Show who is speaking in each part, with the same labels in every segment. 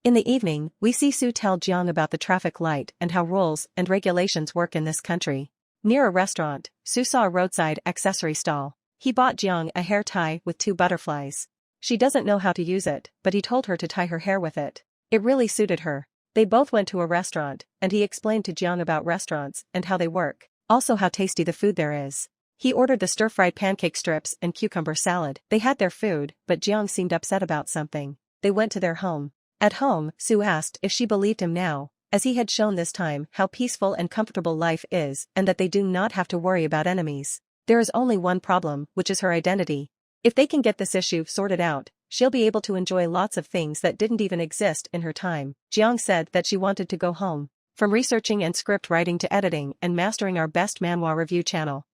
Speaker 1: In the evening, we see Sue tell Jiang about the traffic light and how rules and regulations work in this country. Near a restaurant, Sue saw a roadside accessory stall. He bought Jiang a hair tie with 2 butterflies. She doesn't know how to use it, but he told her to tie her hair with it. It really suited her. They both went to a restaurant, and he explained to Jiang about restaurants and how they work, also how tasty the food there is. He ordered the stir-fried pancake strips and cucumber salad. They had their food, but Jiang seemed upset about something. They went to their home. At home, Sue asked if she believed him now, as he had shown this time how peaceful and comfortable life is and that they do not have to worry about enemies. There is only one problem, which is her identity. If they can get this issue sorted out, she'll be able to enjoy lots of things that didn't even exist in her time. Jiang said that she wanted to go home. From researching and script writing to editing and mastering our best manhwa review channel,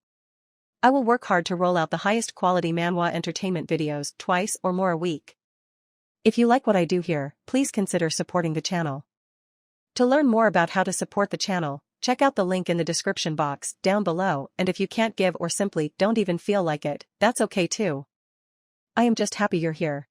Speaker 1: I will work hard to roll out the highest quality manhwa entertainment videos twice or more a week. If you like what I do here, please consider supporting the channel. To learn more about how to support the channel, check out the link in the description box down below, and if you can't give or simply don't even feel like it, that's okay too. I am just happy you're here.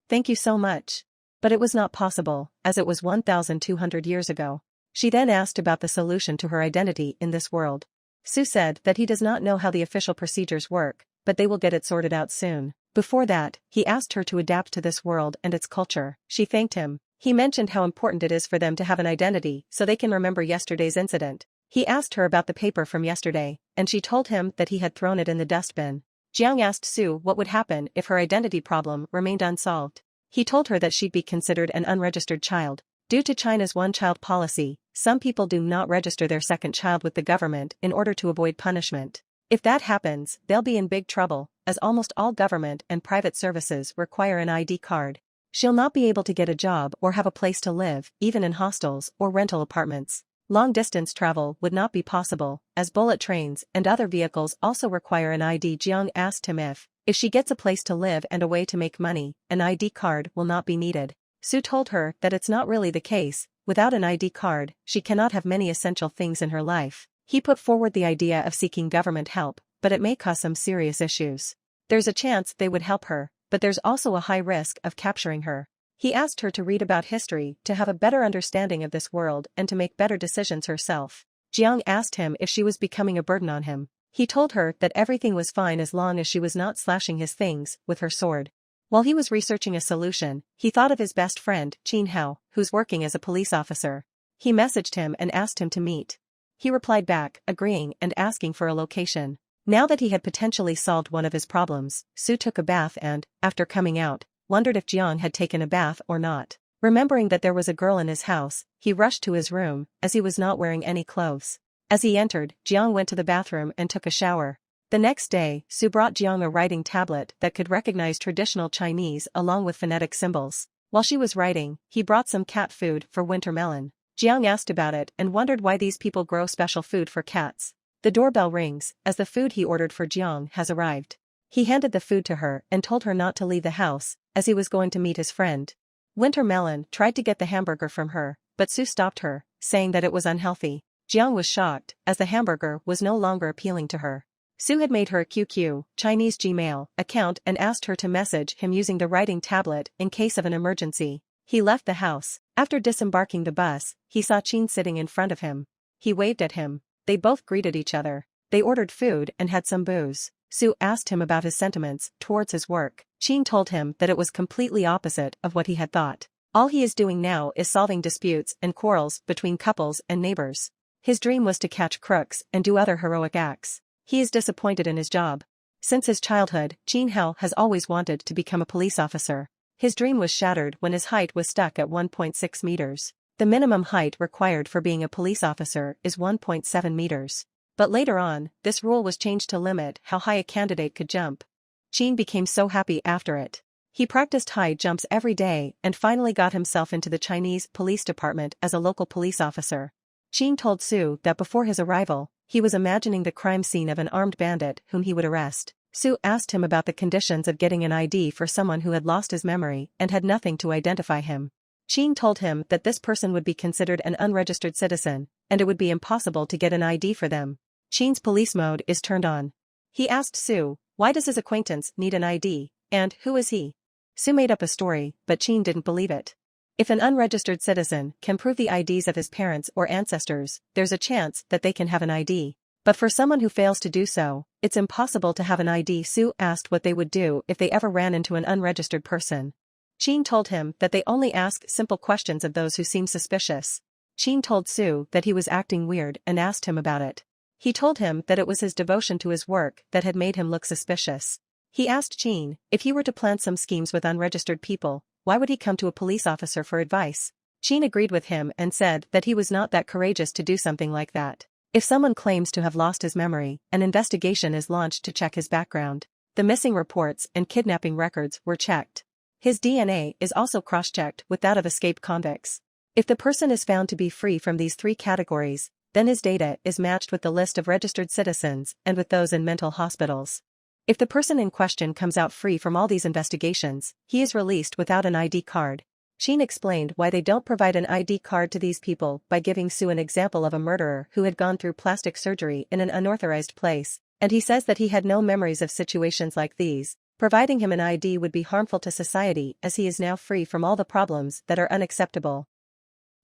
Speaker 1: Thank you so much. But it was not possible, as it was 1,200 years ago. She then asked about the solution to her identity in this world. Sue said that he does not know how the official procedures work, but they will get it sorted out soon. Before that, he asked her to adapt to this world and its culture. She thanked him. He mentioned how important it is for them to have an identity so they can remember yesterday's incident. He asked her about the paper from yesterday, and she told him that he had thrown it in the dustbin. Jiang asked Sue what would happen if her identity problem remained unsolved. He told her that she'd be considered an unregistered child. Due to China's one-child policy, some people do not register their second child with the government in order to avoid punishment. If that happens, they'll be in big trouble, as almost all government and private services require an ID card. She'll not be able to get a job or have a place to live, even in hostels or rental apartments. Long-distance travel would not be possible, as bullet trains and other vehicles also require an ID. Jiang asked him if she gets a place to live and a way to make money, an ID card will not be needed. Sue told her that it's not really the case. Without an ID card, she cannot have many essential things in her life. He put forward the idea of seeking government help, but it may cause some serious issues. There's a chance they would help her, but there's also a high risk of capturing her. He asked her to read about history to have a better understanding of this world and to make better decisions herself. Jiang asked him if she was becoming a burden on him. He told her that everything was fine as long as she was not slashing his things with her sword. While he was researching a solution, he thought of his best friend, Qin Hao, who's working as a police officer. He messaged him and asked him to meet. He replied back, agreeing and asking for a location. Now that he had potentially solved one of his problems, Sue took a bath and, after coming out, wondered if Jiang had taken a bath or not. Remembering that there was a girl in his house, he rushed to his room, as he was not wearing any clothes. As he entered, Jiang went to the bathroom and took a shower. The next day, Sue brought Jiang a writing tablet that could recognize traditional Chinese along with phonetic symbols. While she was writing, he brought some cat food for Wintermelon. Jiang asked about it and wondered why these people grow special food for cats. The doorbell rings, as the food he ordered for Jiang has arrived. He handed the food to her and told her not to leave the house, as he was going to meet his friend. Wintermelon tried to get the hamburger from her, but Sue stopped her, saying that it was unhealthy. Jiang was shocked, as the hamburger was no longer appealing to her. Sue had made her a QQ, Chinese Gmail, account and asked her to message him using the writing tablet in case of an emergency. He left the house. After disembarking the bus, he saw Qin sitting in front of him. He waved at him. They both greeted each other. They ordered food and had some booze. Sue asked him about his sentiments towards his work. Qin told him that it was completely opposite of what he had thought. All he is doing now is solving disputes and quarrels between couples and neighbors. His dream was to catch crooks and do other heroic acts. He is disappointed in his job. Since his childhood, Qin Hao has always wanted to become a police officer. His dream was shattered when his height was stuck at 1.6 meters. The minimum height required for being a police officer is 1.7 meters. But later on, this rule was changed to limit how high a candidate could jump. Qin became so happy after it. He practiced high jumps every day and finally got himself into the Chinese police department as a local police officer. Qin told Sue that before his arrival, he was imagining the crime scene of an armed bandit whom he would arrest. Sue asked him about the conditions of getting an ID for someone who had lost his memory and had nothing to identify him. Qin told him that this person would be considered an unregistered citizen, and it would be impossible to get an ID for them. Qin's police mode is turned on. He asked Sue, why does his acquaintance need an ID, and who is he? Sue made up a story, but Qin didn't believe it. If an unregistered citizen can prove the IDs of his parents or ancestors, there's a chance that they can have an ID. But for someone who fails to do so, it's impossible to have an ID. Sue asked what they would do if they ever ran into an unregistered person. Chin told him that they only ask simple questions of those who seem suspicious. Chin told Sue that he was acting weird and asked him about it. He told him that it was his devotion to his work that had made him look suspicious. He asked Chin if he were to plan some schemes with unregistered people, why would he come to a police officer for advice? Chin agreed with him and said that he was not that courageous to do something like that. If someone claims to have lost his memory, an investigation is launched to check his background. The missing reports and kidnapping records were checked. His DNA is also cross-checked with that of escaped convicts. If the person is found to be free from these three categories, then his data is matched with the list of registered citizens and with those in mental hospitals. If the person in question comes out free from all these investigations, he is released without an ID card. Chin explained why they don't provide an ID card to these people by giving Sue an example of a murderer who had gone through plastic surgery in an unauthorized place, and he says that he had no memories of situations like these. Providing him an ID would be harmful to society as he is now free from all the problems that are unacceptable.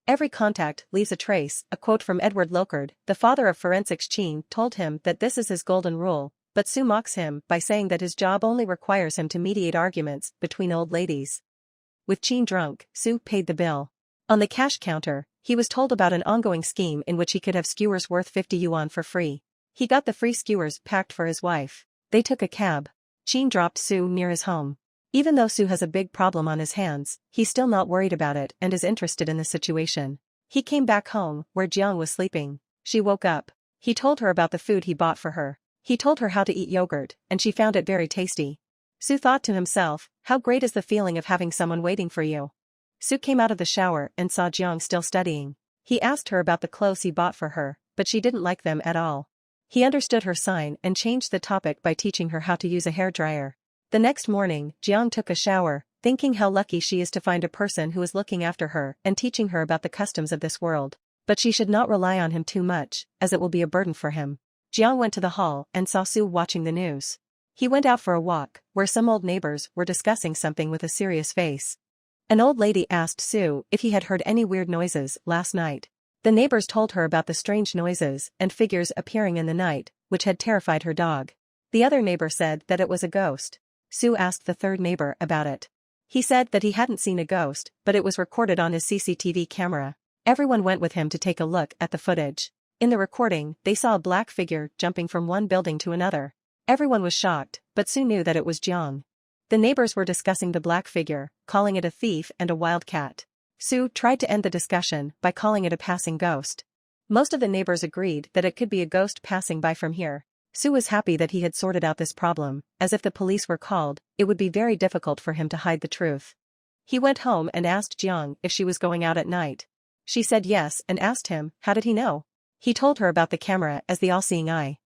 Speaker 1: Every contact leaves a trace, a quote from Edward Locard, the father of forensics. Chin told him that this is his golden rule, but Sue mocks him by saying that his job only requires him to mediate arguments between old ladies. With Chin drunk, Sue paid the bill. On the cash counter, he was told about an ongoing scheme in which he could have skewers worth 50 yuan for free. He got the free skewers packed for his wife. They took a cab. Chin dropped Sue near his home. Even though Sue has a big problem on his hands, he's still not worried about it and is interested in the situation. He came back home, where Jiang was sleeping. She woke up. He told her about the food he bought for her. He told her how to eat yogurt, and she found it very tasty. Sue thought to himself, how great is the feeling of having someone waiting for you. Sue came out of the shower and saw Jiang still studying. He asked her about the clothes he bought for her, but she didn't like them at all. He understood her sign and changed the topic by teaching her how to use a hairdryer. The next morning, Jiang took a shower, thinking how lucky she is to find a person who is looking after her and teaching her about the customs of this world. But she should not rely on him too much, as it will be a burden for him. Jiang went to the hall and saw Sue watching the news. He went out for a walk, where some old neighbors were discussing something with a serious face. An old lady asked Sue if he had heard any weird noises last night. The neighbors told her about the strange noises and figures appearing in the night, which had terrified her dog. The other neighbor said that it was a ghost. Sue asked the third neighbor about it. He said that he hadn't seen a ghost, but it was recorded on his CCTV camera. Everyone went with him to take a look at the footage. In the recording, they saw a black figure jumping from one building to another. Everyone was shocked, but Sue knew that it was Jiang. The neighbors were discussing the black figure, calling it a thief and a wildcat. Sue tried to end the discussion by calling it a passing ghost. Most of the neighbors agreed that it could be a ghost passing by from here. Sue was happy that he had sorted out this problem, as if the police were called, it would be very difficult for him to hide the truth. He went home and asked Jiang if she was going out at night. She said yes and asked him, how did he know? He told her about the camera as the all-seeing eye.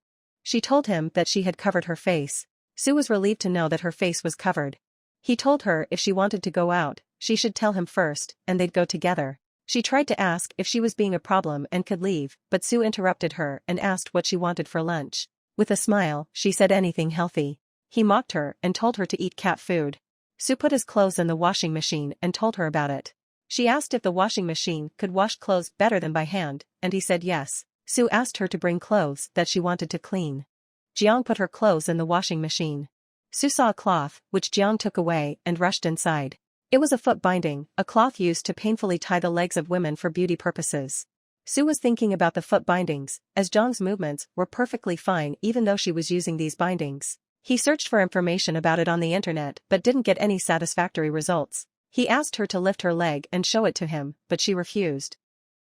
Speaker 1: She told him that she had covered her face. Sue was relieved to know that her face was covered. He told her if she wanted to go out, she should tell him first, and they'd go together. She tried to ask if she was being a problem and could leave, but Sue interrupted her and asked what she wanted for lunch. With a smile, she said anything healthy. He mocked her and told her to eat cat food. Sue put his clothes in the washing machine and told her about it. She asked if the washing machine could wash clothes better than by hand, and he said yes. Sue asked her to bring clothes that she wanted to clean. Jiang put her clothes in the washing machine. Sue saw a cloth, which Jiang took away and rushed inside. It was a foot binding, a cloth used to painfully tie the legs of women for beauty purposes. Sue was thinking about the foot bindings, as Jiang's movements were perfectly fine even though she was using these bindings. He searched for information about it on the internet but didn't get any satisfactory results. He asked her to lift her leg and show it to him, but she refused.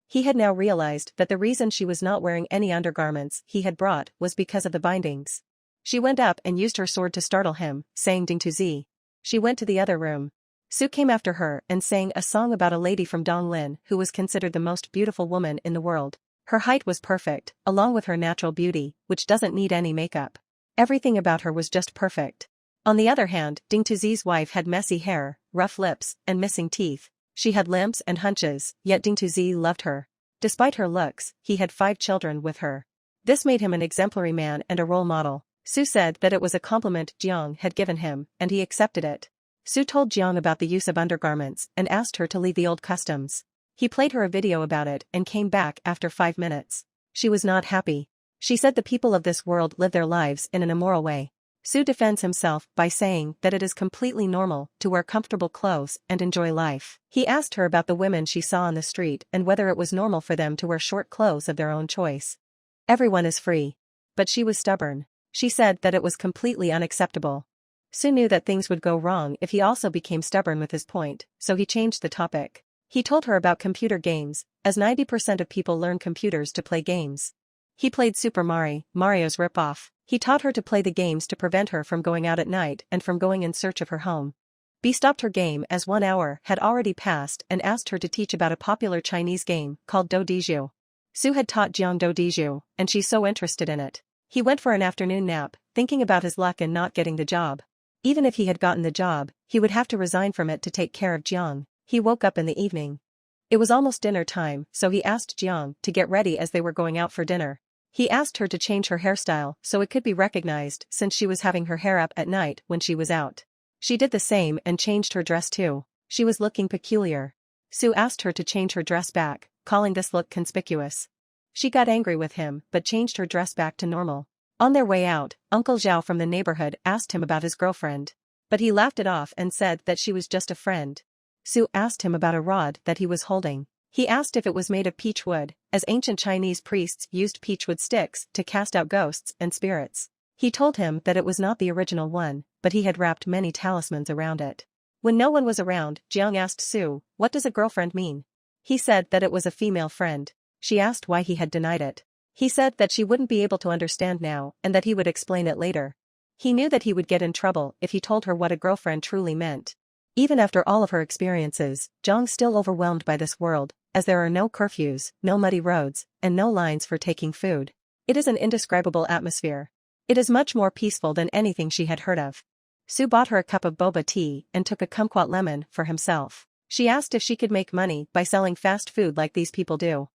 Speaker 1: He had now realized that the reason she was not wearing any undergarments he had brought was because of the bindings. She went up and used her sword to startle him, saying Ding to Z. She went to the other room. Sue came after her and sang a song about a lady from Donglin who was considered the most beautiful woman in the world. Her height was perfect, along with her natural beauty, which doesn't need any makeup. Everything about her was just perfect. On the other hand, Ding Tuzi's wife had messy hair, rough lips, and missing teeth. She had limps and hunches, yet Ding Tuzi loved her. Despite her looks, he had 5 children with her. This made him an exemplary man and a role model. Sue said that it was a compliment Jiang had given him, and he accepted it. Sue told Jiang about the use of undergarments and asked her to leave the old customs. He played her a video about it and came back after 5 minutes. She was not happy. She said the people of this world live their lives in an immoral way. Sue defends himself by saying that it is completely normal to wear comfortable clothes and enjoy life. He asked her about the women she saw on the street and whether it was normal for them to wear short clothes of their own choice. Everyone is free. But she was stubborn. She said that it was completely unacceptable. Sue knew that things would go wrong if he also became stubborn with his point, so he changed the topic. He told her about computer games, as 90% of people learn computers to play games. He played Super Mario's ripoff. He taught her to play the games to prevent her from going out at night and from going in search of her home. B stopped her game as 1 hour had already passed and asked her to teach about a popular Chinese game called Do Diju. Sue had taught Jiang Do Diju, and she's so interested in it. He went for an afternoon nap, thinking about his luck in not getting the job. Even if he had gotten the job, he would have to resign from it to take care of Jiang. He woke up in the evening. It was almost dinner time, so he asked Jiang to get ready as they were going out for dinner. He asked her to change her hairstyle so it could be recognized since she was having her hair up at night when she was out. She did the same and changed her dress too. She was looking peculiar. Sue asked her to change her dress back, calling this look conspicuous. She got angry with him but changed her dress back to normal. On their way out, Uncle Zhao from the neighborhood asked him about his girlfriend. But he laughed it off and said that she was just a friend. Sue asked him about a rod that he was holding. He asked if it was made of peach wood, as ancient Chinese priests used peachwood sticks to cast out ghosts and spirits. He told him that it was not the original one, but he had wrapped many talismans around it. When no one was around, Jiang asked Sue, "What does a girlfriend mean?" He said that it was a female friend. She asked why he had denied it. He said that she wouldn't be able to understand now and that he would explain it later. He knew that he would get in trouble if he told her what a girlfriend truly meant. Even after all of her experiences, Jiang's still overwhelmed by this world, as there are no curfews, no muddy roads, and no lines for taking food. It is an indescribable atmosphere. It is much more peaceful than anything she had heard of. Sue bought her a cup of boba tea and took a kumquat lemon for himself. She asked if she could make money by selling fast food like these people do.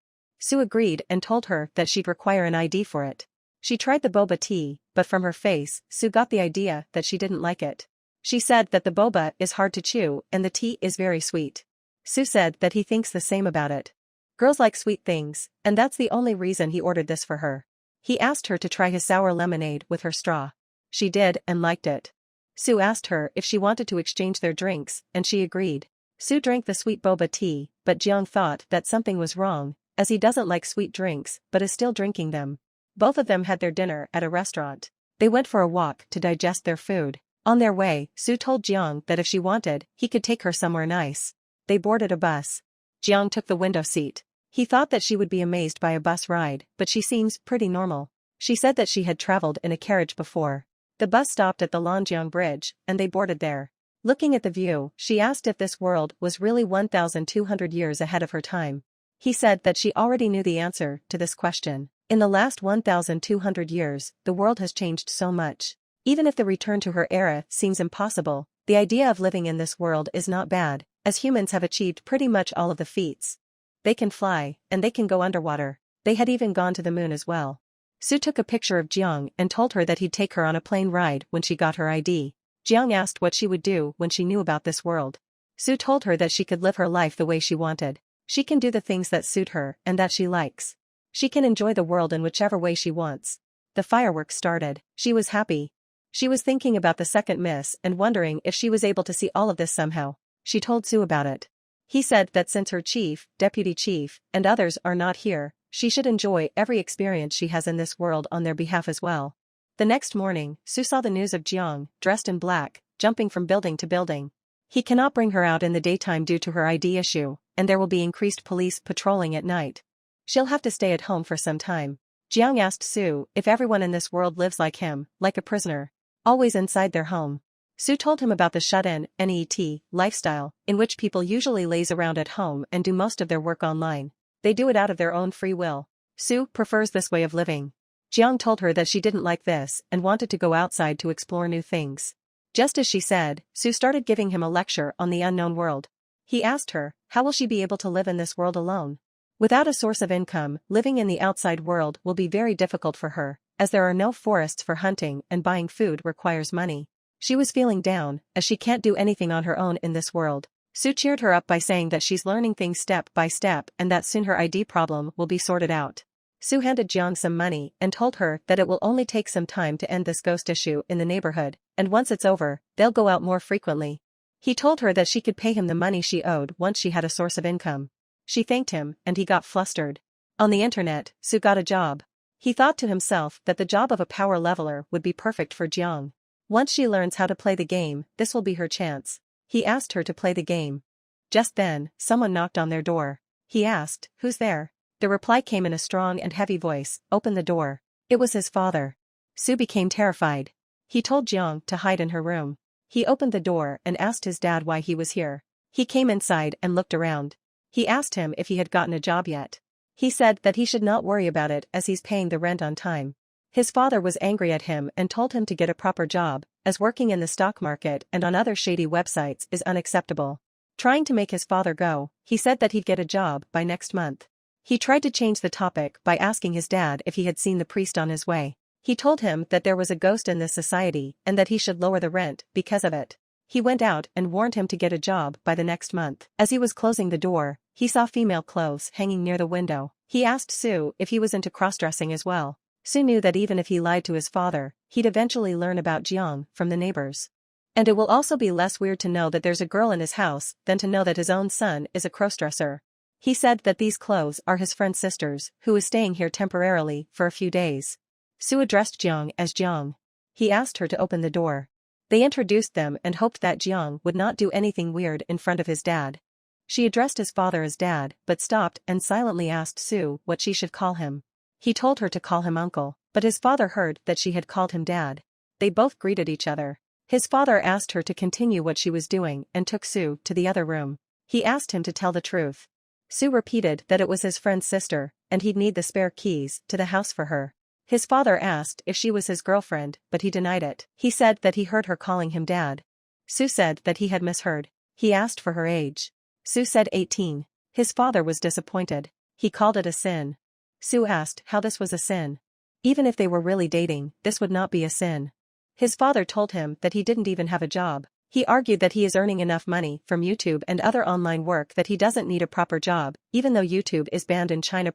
Speaker 1: Sue agreed and told her that she'd require an ID for it. She tried the boba tea, but from her face, Sue got the idea that she didn't like it. She said that the boba is hard to chew and the tea is very sweet. Sue said that he thinks the same about it. Girls like sweet things, and that's the only reason he ordered this for her. He asked her to try his sour lemonade with her straw. She did and liked it. Sue asked her if she wanted to exchange their drinks, and she agreed. Sue drank the sweet boba tea, but Jiang thought that something was wrong, as he doesn't like sweet drinks but is still drinking them. Both of them had their dinner at a restaurant. They went for a walk to digest their food. On their way, Sue told Jiang that if she wanted, he could take her somewhere nice. They boarded a bus. Jiang took the window seat. He thought that she would be amazed by a bus ride, but she seems pretty normal. She said that she had traveled in a carriage before. The bus stopped at the Lanjiang Bridge, and they boarded there. Looking at the view, she asked if this world was really 1,200 years ahead of her time. He said that she already knew the answer to this question. In the last 1,200 years, the world has changed so much. Even if the return to her era seems impossible, the idea of living in this world is not bad, as humans have achieved pretty much all of the feats. They can fly, and they can go underwater. They had even gone to the moon as well. Sue took a picture of Jiang and told her that he'd take her on a plane ride when she got her ID. Jiang asked what she would do when she knew about this world. Sue told her that she could live her life the way she wanted. She can do the things that suit her and that she likes. She can enjoy the world in whichever way she wants. The fireworks started. She was happy. She was thinking about the second miss and wondering if she was able to see all of this somehow. She told Sue about it. He said that since her chief, deputy chief, and others are not here, she should enjoy every experience she has in this world on their behalf as well. The next morning, Sue saw the news of Jiang, dressed in black, jumping from building to building. He cannot bring her out in the daytime due to her ID issue, and there will be increased police patrolling at night. She'll have to stay at home for some time. Jiang asked Sue if everyone in this world lives like him, like a prisoner, always inside their home. Sue told him about the shut-in, NET, lifestyle, in which people usually laze around at home and do most of their work online. They do it out of their own free will. Sue prefers this way of living. Jiang told her that she didn't like this and wanted to go outside to explore new things. Just as she said, Sue started giving him a lecture on the unknown world. He asked her, how will she be able to live in this world alone? Without a source of income, living in the outside world will be very difficult for her, as there are no forests for hunting and buying food requires money. She was feeling down, as she can't do anything on her own in this world. Sue cheered her up by saying that she's learning things step by step and that soon her ID problem will be sorted out. Sue handed Jiang some money and told her that it will only take some time to end this ghost issue in the neighborhood, and once it's over, they'll go out more frequently. He told her that she could pay him the money she owed once she had a source of income. She thanked him, and he got flustered. On the internet, Sue got a job. He thought to himself that the job of a power leveler would be perfect for Jiang. Once she learns how to play the game, this will be her chance. He asked her to play the game. Just then, someone knocked on their door. He asked, "Who's there?" The reply came in a strong and heavy voice, "Open the door." It was his father. Sue became terrified. He told Jiang to hide in her room. He opened the door and asked his dad why he was here. He came inside and looked around. He asked him if he had gotten a job yet. He said that he should not worry about it as he's paying the rent on time. His father was angry at him and told him to get a proper job, as working in the stock market and on other shady websites is unacceptable. Trying to make his father go, he said that he'd get a job by next month. He tried to change the topic by asking his dad if he had seen the priest on his way. He told him that there was a ghost in this society and that he should lower the rent because of it. He went out and warned him to get a job by the next month. As he was closing the door, he saw female clothes hanging near the window. He asked Sue if he was into cross-dressing as well. Sue knew that even if he lied to his father, he'd eventually learn about Jiang from the neighbors. And it will also be less weird to know that there's a girl in his house than to know that his own son is a cross-dresser. He said that these clothes are his friend's sister's, who is staying here temporarily for a few days. Sue addressed Jiang as Jiang. He asked her to open the door. They introduced them and hoped that Jiang would not do anything weird in front of his dad. She addressed his father as dad but stopped and silently asked Sue what she should call him. He told her to call him uncle, but his father heard that she had called him dad. They both greeted each other. His father asked her to continue what she was doing and took Sue to the other room. He asked him to tell the truth. Sue repeated that it was his friend's sister, and he'd need the spare keys to the house for her. His father asked if she was his girlfriend, but he denied it. He said that he heard her calling him dad. Sue said that he had misheard. He asked for her age. Sue said 18. His father was disappointed. He called it a sin. Sue asked how this was a sin. Even if they were really dating, this would not be a sin. His father told him that he didn't even have a job. He argued that he is earning enough money from YouTube and other online work that he doesn't need a proper job, even though YouTube is banned in China.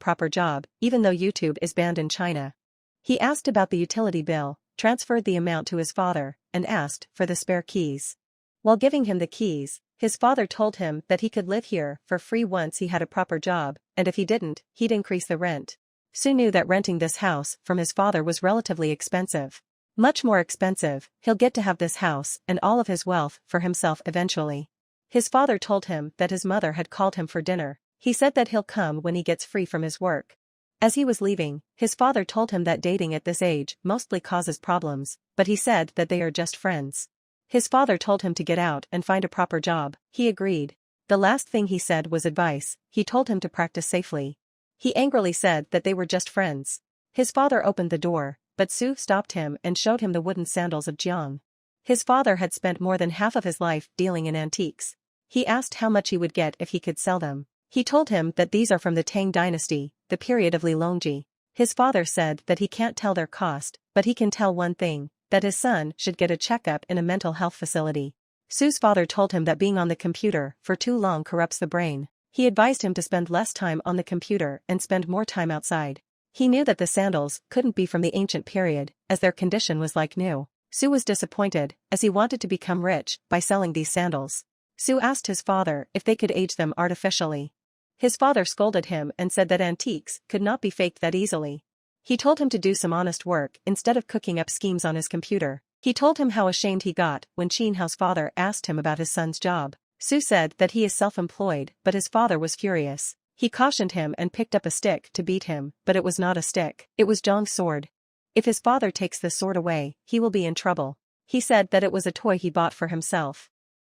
Speaker 1: Even though YouTube is banned in China. He asked about the utility bill, transferred the amount to his father, and asked for the spare keys. While giving him the keys, his father told him that he could live here for free once he had a proper job, and if he didn't, he'd increase the rent. Sue knew that renting this house from his father was relatively expensive. Much more expensive. He'll get to have this house and all of his wealth for himself eventually. His father told him that his mother had called him for dinner. He said that he'll come when he gets free from his work. As he was leaving, his father told him that dating at this age mostly causes problems, but he said that they are just friends. His father told him to get out and find a proper job. He agreed. The last thing he said was advice. He told him to practice safely. He angrily said that they were just friends. His father opened the door, but Sue stopped him and showed him the wooden sandals of Jiang. His father had spent more than half of his life dealing in antiques. He asked how much he would get if he could sell them. He told him that these are from the Tang dynasty, the period of Li Longji. His father said that he can't tell their cost, but he can tell one thing, that his son should get a checkup in a mental health facility. Sue's father told him that being on the computer for too long corrupts the brain. He advised him to spend less time on the computer and spend more time outside. He knew that the sandals couldn't be from the ancient period, as their condition was like new. Sue was disappointed, as he wanted to become rich by selling these sandals. Sue asked his father if they could age them artificially. His father scolded him and said that antiques could not be faked that easily. He told him to do some honest work instead of cooking up schemes on his computer. He told him how ashamed he got when Chin Hao's father asked him about his son's job. Sue said that he is self-employed, but his father was furious. He cautioned him and picked up a stick to beat him, but it was not a stick. It was Zhang's sword. If his father takes the sword away, he will be in trouble. He said that it was a toy he bought for himself.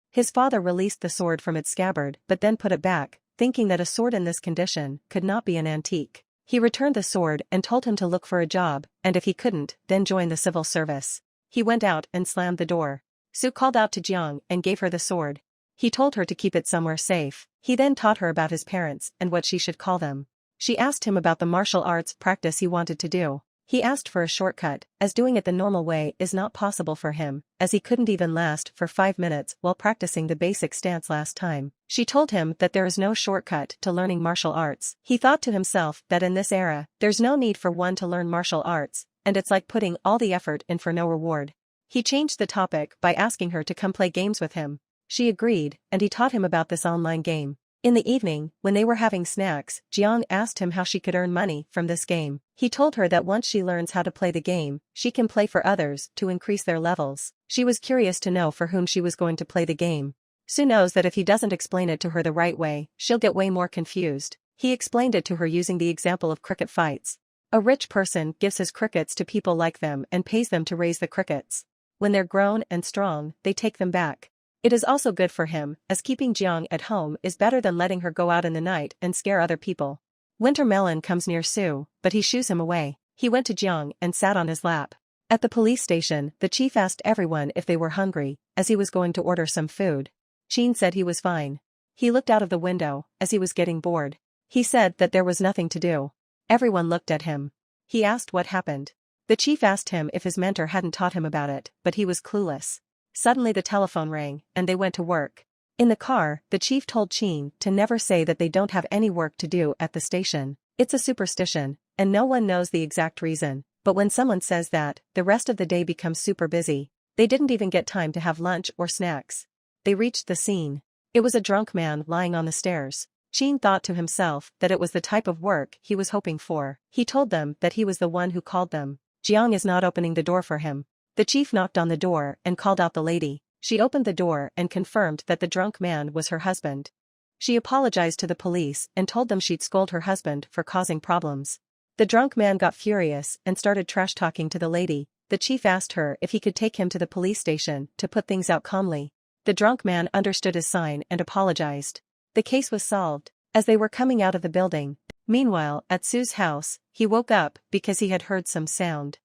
Speaker 1: His father released the sword from its scabbard but then put it back, thinking that a sword in this condition could not be an antique. He returned the sword and told him to look for a job, and if he couldn't, then join the civil service. He went out and slammed the door. Sue called out to Jiang and gave her the sword. He told her to keep it somewhere safe. He then taught her about his parents and what she should call them. She asked him about the martial arts practice he wanted to do. He asked for a shortcut, as doing it the normal way is not possible for him, as he couldn't even last for 5 minutes while practicing the basic stance last time. She told him that there is no shortcut to learning martial arts. He thought to himself that in this era, there's no need for one to learn martial arts, and it's like putting all the effort in for no reward. He changed the topic by asking her to come play games with him. She agreed, and he taught him about this online game. In the evening, when they were having snacks, Jiang asked him how she could earn money from this game. He told her that once she learns how to play the game, she can play for others to increase their levels. She was curious to know for whom she was going to play the game. Sue knows that if he doesn't explain it to her the right way, she'll get way more confused. He explained it to her using the example of cricket fights. A rich person gives his crickets to people like them and pays them to raise the crickets. When they're grown and strong, they take them back. It is also good for him, as keeping Jiang at home is better than letting her go out in the night and scare other people. Wintermelon comes near Sue, but he shoos him away. He went to Jiang and sat on his lap. At the police station, the chief asked everyone if they were hungry, as he was going to order some food. Chin said he was fine. He looked out of the window, as he was getting bored. He said that there was nothing to do. Everyone looked at him. He asked what happened. The chief asked him if his mentor hadn't taught him about it, but he was clueless. Suddenly the telephone rang, and they went to work. In the car, the chief told Chin to never say that they don't have any work to do at the station. It's a superstition, and no one knows the exact reason, but when someone says that, the rest of the day becomes super busy. They didn't even get time to have lunch or snacks. They reached the scene. It was a drunk man lying on the stairs. Chin thought to himself that it was the type of work he was hoping for. He told them that he was the one who called them. Jiang is not opening the door for him. The chief knocked on the door and called out the lady. She opened the door and confirmed that the drunk man was her husband. She apologized to the police and told them she'd scold her husband for causing problems. The drunk man got furious and started trash-talking to the lady. The chief asked her if he could take him to the police station to put things out calmly. The drunk man understood his sign and apologized. The case was solved. As they were coming out of the building, meanwhile, at Sue's house, he woke up because he had heard some sound.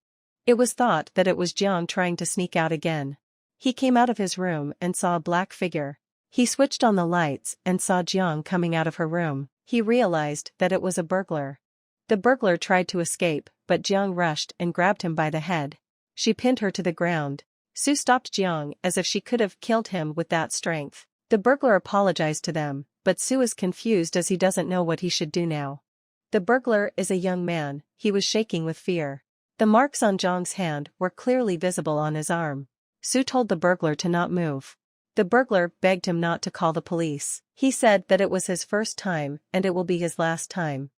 Speaker 1: It was thought that it was Jiang trying to sneak out again. He came out of his room and saw a black figure. He switched on the lights and saw Jiang coming out of her room. He realized that it was a burglar. The burglar tried to escape, but Jiang rushed and grabbed him by the head. She pinned her to the ground. Sue stopped Jiang as if she could have killed him with that strength. The burglar apologized to them, but Sue is confused as he doesn't know what he should do now. The burglar is a young man. He was shaking with fear. The marks on Jiang's hand were clearly visible on his arm. Sue told the burglar to not move. The burglar begged him not to call the police. He said that it was his first time and it will be his last time.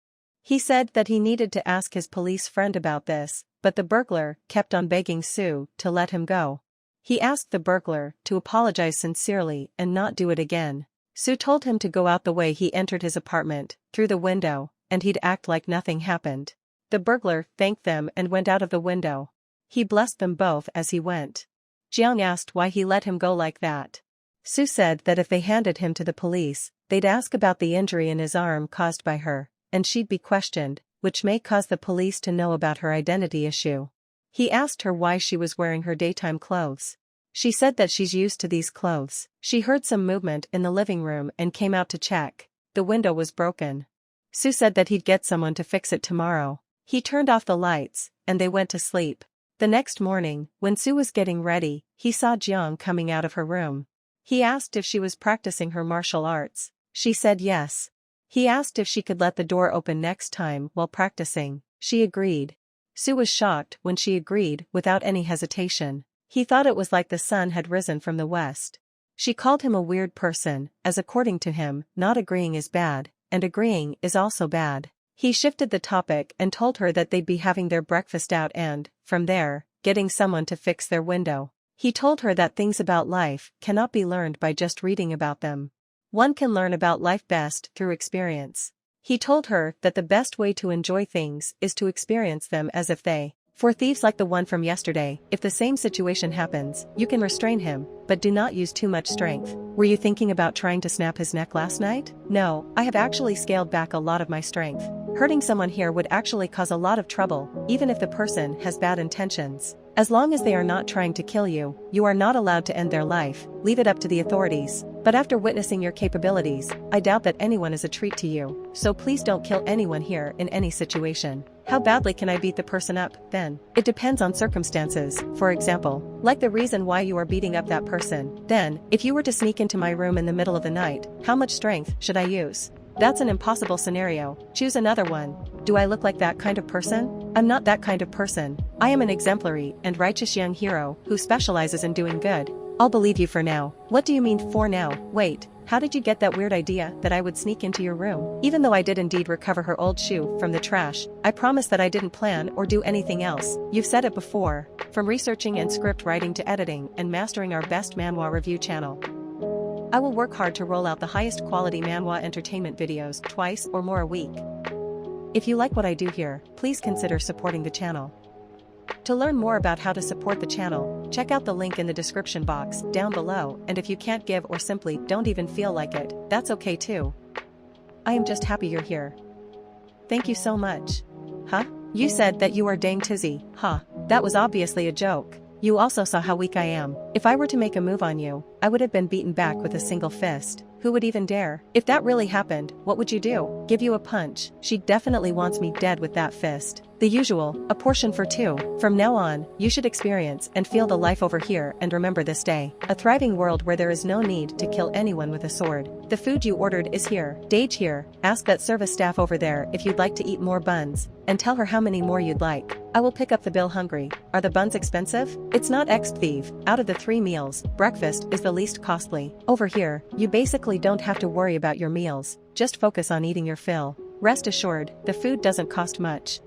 Speaker 1: He said that he needed to ask his police friend about this, but the burglar kept on begging Sue to let him go. He asked the burglar to apologize sincerely and not do it again. Sue told him to go out the way he entered his apartment, through the window, and he'd act like nothing happened. The burglar thanked them and went out of the window. He blessed them both as he went. Jiang asked why he let him go like that. Sue said that if they handed him to the police, they'd ask about the injury in his arm caused by her, and she'd be questioned, which may cause the police to know about her identity issue. He asked her why she was wearing her daytime clothes. She said that she's used to these clothes. She heard some movement in the living room and came out to check. The window was broken. Sue said that he'd get someone to fix it tomorrow. He turned off the lights, and they went to sleep. The next morning, when Sue was getting ready, he saw Jiang coming out of her room. He asked if she was practicing her martial arts. She said yes. He asked if she could let the door open next time while practicing. She agreed. Sue was shocked when she agreed without any hesitation. He thought it was like the sun had risen from the west. She called him a weird person, as according to him, not agreeing is bad, and agreeing is also bad. He shifted the topic and told her that they'd be having their breakfast out and, from there, getting someone to fix their window. He told her that things about life cannot be learned by just reading about them. One can learn about life best through experience. He told her that the best way to enjoy things is to experience them as if they. For thieves like the one from yesterday, if the same situation happens, you can restrain him, but do not use too much strength. Were you thinking about trying to snap his neck last night? No, I have actually scaled back a lot of my strength. Hurting someone here would actually cause a lot of trouble, even if the person has bad intentions. As long as they are not trying to kill you, you are not allowed to end their life. Leave it up to the authorities. But after witnessing your capabilities, I doubt that anyone is a treat to you, so please don't kill anyone here in any situation. How badly can I beat the person up, then? It depends on circumstances, for example, like the reason why you are beating up that person. Then, if you were to sneak into my room in the middle of the night, how much strength should I use? That's an impossible scenario. Choose another one. Do I look like that kind of person? I'm not that kind of person. I am an exemplary and righteous young hero who specializes in doing good. I'll believe you for now. What do you mean for now? Wait, how did you get that weird idea that I would sneak into your room? Even though I did indeed recover her old shoe from the trash, I promise that I didn't plan or do anything else. You've said it before. From researching and script writing to editing and mastering our best manhwa review channel, I will work hard to roll out the highest quality manhwa entertainment videos twice or more a week. If you like what I do here, please consider supporting the channel. To learn more about how to support the channel, check out the link in the description box down below, and if you can't give or simply don't even feel like it, that's okay too. I am just happy you're here. Thank you so much. Huh? You said that you are dang tizzy, huh? That was obviously a joke. You also saw how weak I am. If I were to make a move on you, I would have been beaten back with a single fist. Who would even dare? If that really happened, what would you do? Give you a punch? She definitely wants me dead with that fist. The usual, a portion for two. From now on, you should experience and feel the life over here and remember this day. A thriving world where there is no need to kill anyone with a sword. The food you ordered is here. Dage here. Ask that service staff over there if you'd like to eat more buns, and tell her how many more you'd like. I will pick up the bill hungry. Are the buns expensive? It's not expensive. Out of the 3 meals, breakfast is the least costly. Over here, you basically don't have to worry about your meals. Just focus on eating your fill. Rest assured, the food doesn't cost much.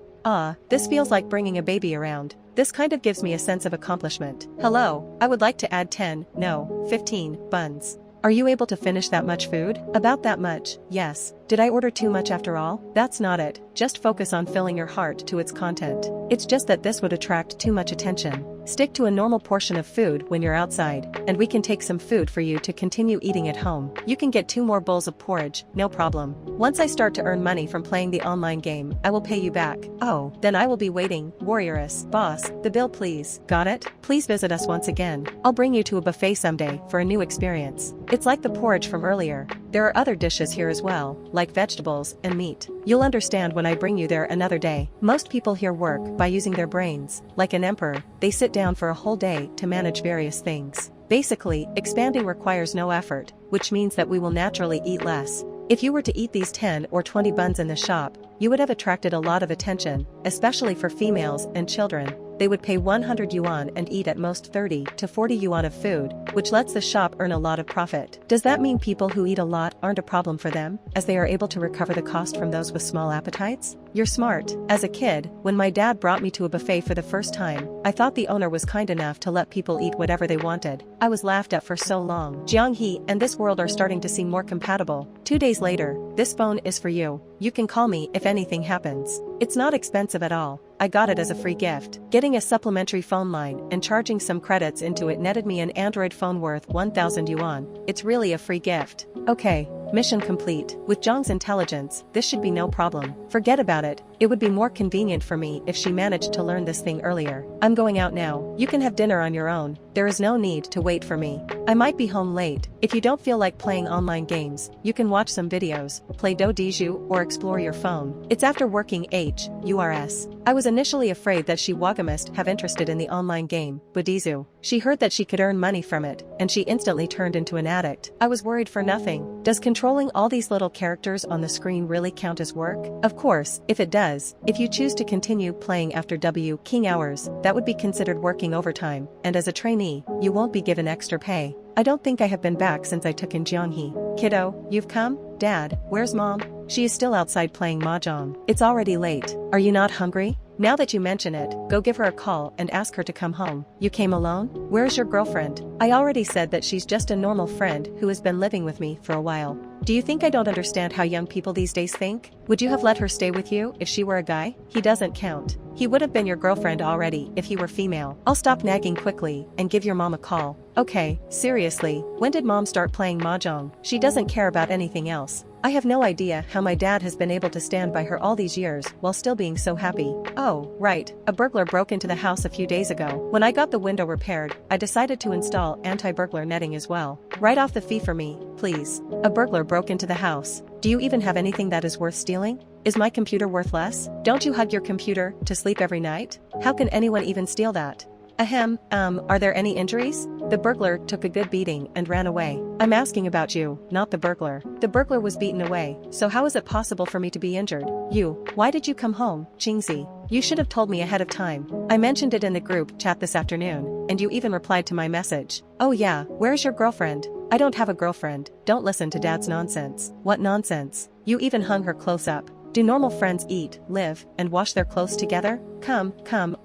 Speaker 1: This feels like bringing a baby around. This kind of gives me a sense of accomplishment. Hello, I would like to add 10, no, 15, buns. Are you able to finish that much food? About that much, yes. Did I order too much after all? That's not it. Just focus on filling your heart to its content. It's just that this would attract too much attention. Stick to a normal portion of food when you're outside, and we can take some food for you to continue eating at home. You can get 2 more bowls of porridge, no problem. Once I start to earn money from playing the online game, I will pay you back. Oh, then I will be waiting, warrioress. Boss, the bill please. Got it? Please visit us once again. I'll bring you to a buffet someday for a new experience. It's like the porridge from earlier. There are other dishes here as well, like vegetables and meat. You'll understand when I bring you there another day. Most people here work by using their brains. Like an emperor, they sit down for a whole day to manage various things. Basically, expanding requires no effort, which means that we will naturally eat less. If you were to eat these 10 or 20 buns in the shop, you would have attracted a lot of attention, especially for females and children. They would pay 100 yuan and eat at most 30 to 40 yuan of food, which lets the shop earn a lot of profit. Does that mean people who eat a lot aren't a problem for them, as they are able to recover the cost from those with small appetites? You're smart. As a kid, when my dad brought me to a buffet for the first time, I thought the owner was kind enough to let people eat whatever they wanted. I was laughed at for so long. Jianghe and this world are starting to seem more compatible. 2 days later, this phone is for you. You can call me if anything happens. It's not expensive at all. I got it as a free gift. Getting a supplementary phone line and charging some credits into it netted me an Android phone worth 1,000 yuan. It's really a free gift. Okay, mission complete. With Zhang's intelligence, this should be no problem. Forget about it. It would be more convenient for me if she managed to learn this thing earlier. I'm going out now. You can have dinner on your own. There is no need to wait for me. I might be home late. If you don't feel like playing online games, you can watch some videos, play Dodiju, or explore your phone. It's after working HURS. I was initially afraid that she Wagamist have interested in the online game, Budizu. She heard that she could earn money from it, and she instantly turned into an addict. I was worried for nothing. Does controlling all these little characters on the screen really count as work? Of course, if it does. If you choose to continue playing after King hours, that would be considered working overtime, and as a trainee, you won't be given extra pay. I don't think I have been back since I took in Jianghe. Kiddo, you've come? Dad, where's mom? She is still outside playing mahjong. It's already late. Are you not hungry? Now that you mention it, go give her a call and ask her to come home. You came alone? Where's your girlfriend? I already said that she's just a normal friend who has been living with me for a while. Do you think I don't understand how young people these days think? Would you have let her stay with you if she were a guy? He doesn't count. He would have been your girlfriend already if he were female. I'll stop nagging quickly and give your mom a call. Okay, seriously, when did mom start playing mahjong? She doesn't care about anything else. I have no idea how my dad has been able to stand by her all these years while still being so happy. Oh, right, a burglar broke into the house a few days ago. When I got the window repaired, I decided to install anti-burglar netting as well. Write off the fee for me, please. A burglar broke into the house. Do you even have anything that is worth stealing? Is my computer worth less? Don't you hug your computer to sleep every night? How can anyone even steal that? Ahem, are there any injuries? The burglar took a good beating and ran away. I'm asking about you, not the burglar. The burglar was beaten away, so how is it possible for me to be injured? You, why did you come home, Qingzi? You should have told me ahead of time. I mentioned it in the group chat this afternoon, and you even replied to my message. Oh yeah, where's your girlfriend? I don't have a girlfriend. Don't listen to dad's nonsense. What nonsense? You even hung her close up. Do normal friends eat, live, and wash their clothes together? Come,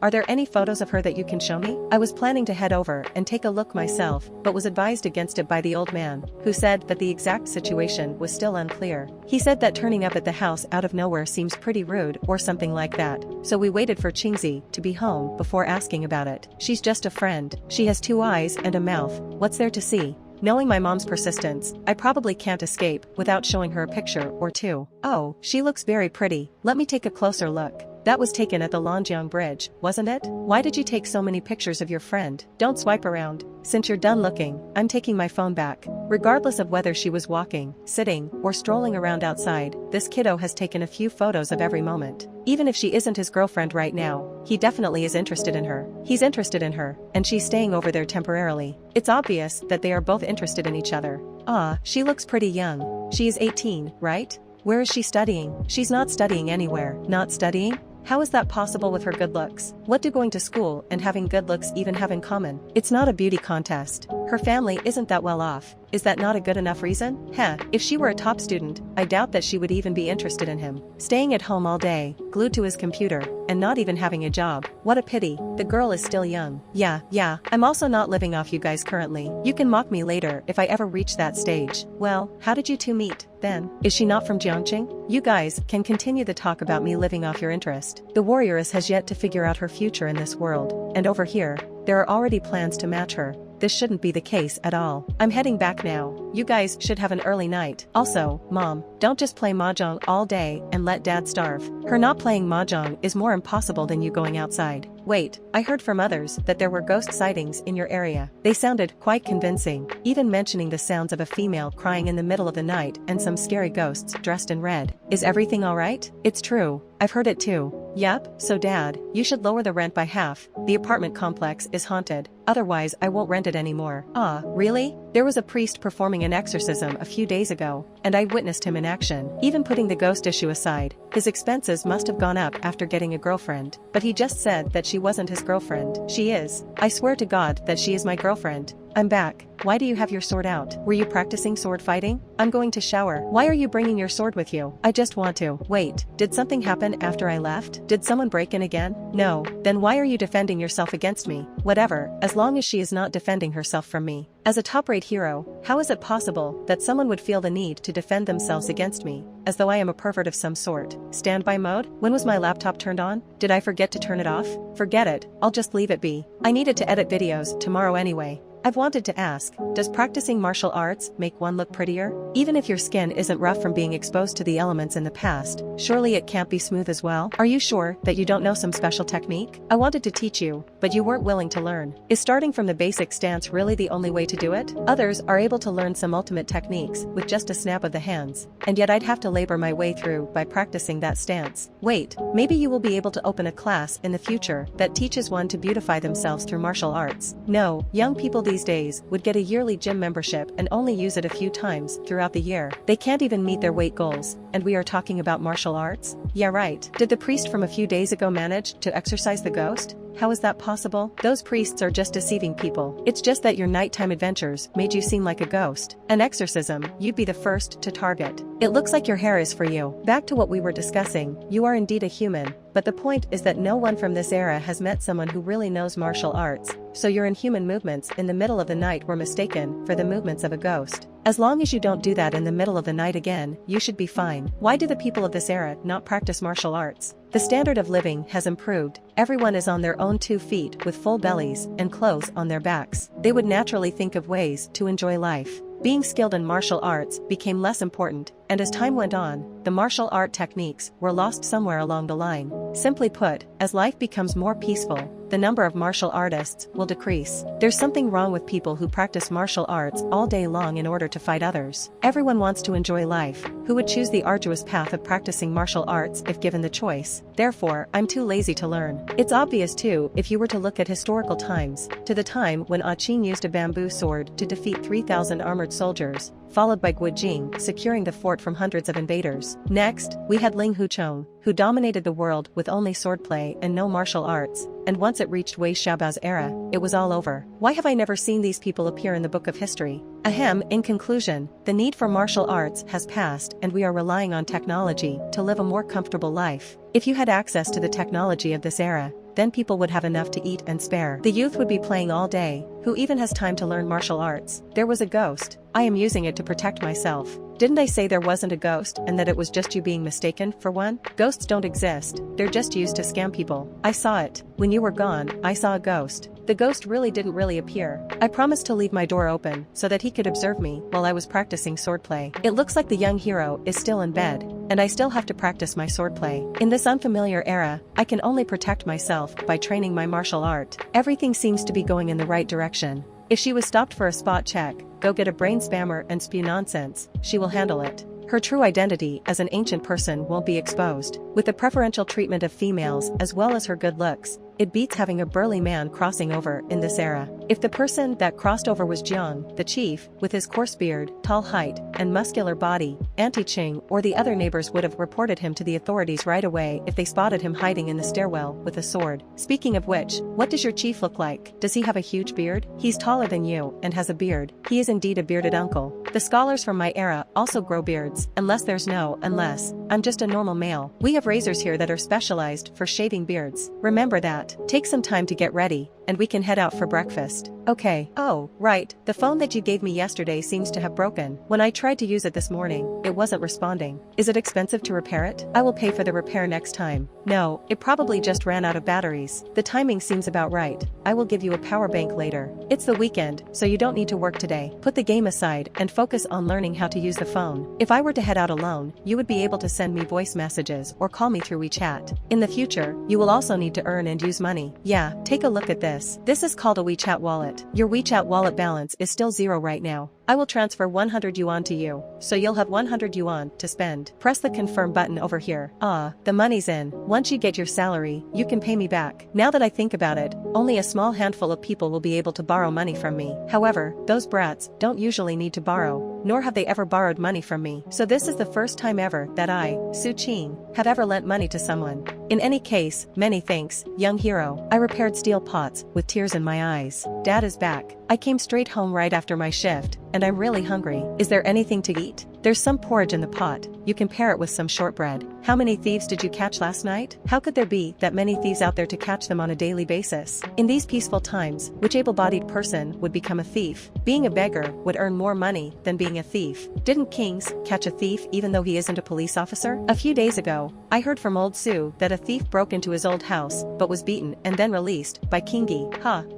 Speaker 1: are there any photos of her that you can show me? I was planning to head over and take a look myself, but was advised against it by the old man, who said that the exact situation was still unclear. He said that turning up at the house out of nowhere seems pretty rude or something like that, so we waited for Qingzi to be home before asking about it. She's just a friend. She has 2 eyes and a mouth. What's there to see? Knowing my mom's persistence, I probably can't escape without showing her a picture or 2. Oh, she looks very pretty. Let me take a closer look. That was taken at the Lonjiang Bridge, wasn't it? Why did you take so many pictures of your friend? Don't swipe around. Since you're done looking, I'm taking my phone back. Regardless of whether she was walking, sitting, or strolling around outside, this kiddo has taken a few photos of every moment. Even if she isn't his girlfriend right now, he definitely is interested in her. He's interested in her, and she's staying over there temporarily. It's obvious that they are both interested in each other. Ah, she looks pretty young. She is 18, right? Where is she studying? She's not studying anywhere. Not studying? How is that possible with her good looks? What do going to school and having good looks even have in common? It's not a beauty contest. Her family isn't that well off. Is that not a good enough reason? Heh, if she were a top student, I doubt that she would even be interested in him. Staying at home all day, glued to his computer, and not even having a job. What a pity. The girl is still young. Yeah, I'm also not living off you guys currently. You can mock me later if I ever reach that stage. Well, how did you two meet, then? Is she not from Jiangqing? You guys can continue the talk about me living off your interest. The warrioress has yet to figure out her future in this world, and over here, there are already plans to match her. This shouldn't be the case at all. I'm heading back now. You guys should have an early night. Also, Mom, don't just play mahjong all day and let Dad starve. Her not playing mahjong is more impossible than you going outside. Wait, I heard from others that there were ghost sightings in your area. They sounded quite convincing, even mentioning the sounds of a female crying in the middle of the night and some scary ghosts dressed in red. Is everything alright? It's true. I've heard it too. Yep, so Dad, you should lower the rent by half. The apartment complex is haunted. Otherwise, I won't rent it anymore. Ah, really? There was a priest performing an exorcism a few days ago, and I witnessed him in action. Even putting the ghost issue aside, his expenses must have gone up after getting a girlfriend. But he just said that she wasn't his girlfriend. She is. I swear to God that she is my girlfriend. I'm back. Why do you have your sword out? Were you practicing sword fighting? I'm going to shower. Why are you bringing your sword with you? I just want to. Wait, did something happen after I left? Did someone break in again? No. Then why are you defending yourself against me? Whatever, as long as she is not defending herself from me. As a top-rate hero, how is it possible that someone would feel the need to defend themselves against me, as though I am a pervert of some sort? Standby mode? When was my laptop turned on? Did I forget to turn it off? Forget it, I'll just leave it be. I needed to edit videos tomorrow anyway. I've wanted to ask, does practicing martial arts make one look prettier? Even if your skin isn't rough from being exposed to the elements in the past, surely it can't be smooth as well? Are you sure that you don't know some special technique? I wanted to teach you, but you weren't willing to learn. Is starting from the basic stance really the only way to do it? Others are able to learn some ultimate techniques with just a snap of the hands, and yet I'd have to labor my way through by practicing that stance. Wait, maybe you will be able to open a class in the future that teaches one to beautify themselves through martial arts. No, young people these days would get a yearly gym membership and only use it a few times throughout the year. They can't even meet their weight goals, and we are talking about martial arts? Yeah, right. Did the priest from a few days ago manage to exorcise the ghost? How is that possible? Those priests are just deceiving people. It's just that your nighttime adventures made you seem like a ghost. An exorcism, you'd be the first to target. It looks like your hair is for you. Back to what we were discussing, you are indeed a human, but the point is that no one from this era has met someone who really knows martial arts, so your inhuman movements in the middle of the night were mistaken for the movements of a ghost. As long as you don't do that in the middle of the night again, you should be fine. Why do the people of this era not practice martial arts? The standard of living has improved. Everyone is on their own 2 feet with full bellies and clothes on their backs. They would naturally think of ways to enjoy life. Being skilled in martial arts became less important, and as time went on, the martial art techniques were lost somewhere along the line. Simply put, as life becomes more peaceful, the number of martial artists will decrease. There's something wrong with people who practice martial arts all day long in order to fight others. Everyone wants to enjoy life. Who would choose the arduous path of practicing martial arts if given the choice? Therefore, I'm too lazy to learn. It's obvious too if you were to look at historical times, to the time when Qin used a bamboo sword to defeat 3,000 armored soldiers, followed by Guijing securing the fort from hundreds of invaders. Next, we had Ling Huchong, who dominated the world with only swordplay and no martial arts, and once it reached Wei Xiaobao's era, it was all over. Why have I never seen these people appear in the book of history? Ahem, in conclusion, the need for martial arts has passed and we are relying on technology to live a more comfortable life. If you had access to the technology of this era, then people would have enough to eat and spare. The youth would be playing all day. Who even has time to learn martial arts? There was a ghost. I am using it to protect myself. Didn't I say there wasn't a ghost and that it was just you being mistaken for one? Ghosts don't exist. They're just used to scam people. I saw it. When you were gone, I saw a ghost. The ghost didn't really appear. I promised to leave my door open so that he could observe me while I was practicing swordplay. It looks like the young hero is still in bed, and I still have to practice my swordplay. In this unfamiliar era, I can only protect myself by training my martial art. Everything seems to be going in the right direction. If she was stopped for a spot check, go get a brain spammer and spew nonsense, she will handle it. Her true identity as an ancient person won't be exposed. With the preferential treatment of females as well as her good looks, it beats having a burly man crossing over in this era. If the person that crossed over was Jiang, the chief, with his coarse beard, tall height, and muscular body, Auntie Ching or the other neighbors would have reported him to the authorities right away if they spotted him hiding in the stairwell with a sword. Speaking of which, what does your chief look like? Does he have a huge beard? He's taller than you and has a beard. He is indeed a bearded uncle. The scholars from my era also grow beards, unless I'm just a normal male. We have razors here that are specialized for shaving beards. Remember that. Take some time to get ready, and we can head out for breakfast. Okay. Oh, right, the phone that you gave me yesterday seems to have broken. When I tried to use it this morning, it wasn't responding. Is it expensive to repair it? I will pay for the repair next time. No, it probably just ran out of batteries. The timing seems about right. I will give you a power bank later. It's the weekend, so you don't need to work today. Put the game aside and focus on learning how to use the phone. If I were to head out alone, you would be able to send me voice messages or call me through WeChat. In the future, you will also need to earn and use money. Yeah, take a look at this. This is called a WeChat wallet. Your WeChat wallet balance is still 0 right now. I will transfer 100 yuan to you, so you'll have 100 yuan to spend. Press the confirm button over here. The money's in. Once you get your salary, you can pay me back. Now that I think about it, only a small handful of people will be able to borrow money from me. However, those brats don't usually need to borrow, nor have they ever borrowed money from me. So this is the first time ever that I, Su Qing, have ever lent money to someone. In any case, many thanks, young hero. I repaired steel pots with tears in my eyes. Dad is back. I came straight home right after my shift, and I'm really hungry. Is there anything to eat? There's some porridge in the pot. You can pair it with some shortbread. How many thieves did you catch last night? How could there be that many thieves out there to catch them on a daily basis? In these peaceful times, which able-bodied person would become a thief? Being a beggar would earn more money than being a thief. Didn't kings catch a thief even though he isn't a police officer? A few days ago, I heard from old Su that a thief broke into his old house but was beaten and then released by Kingi.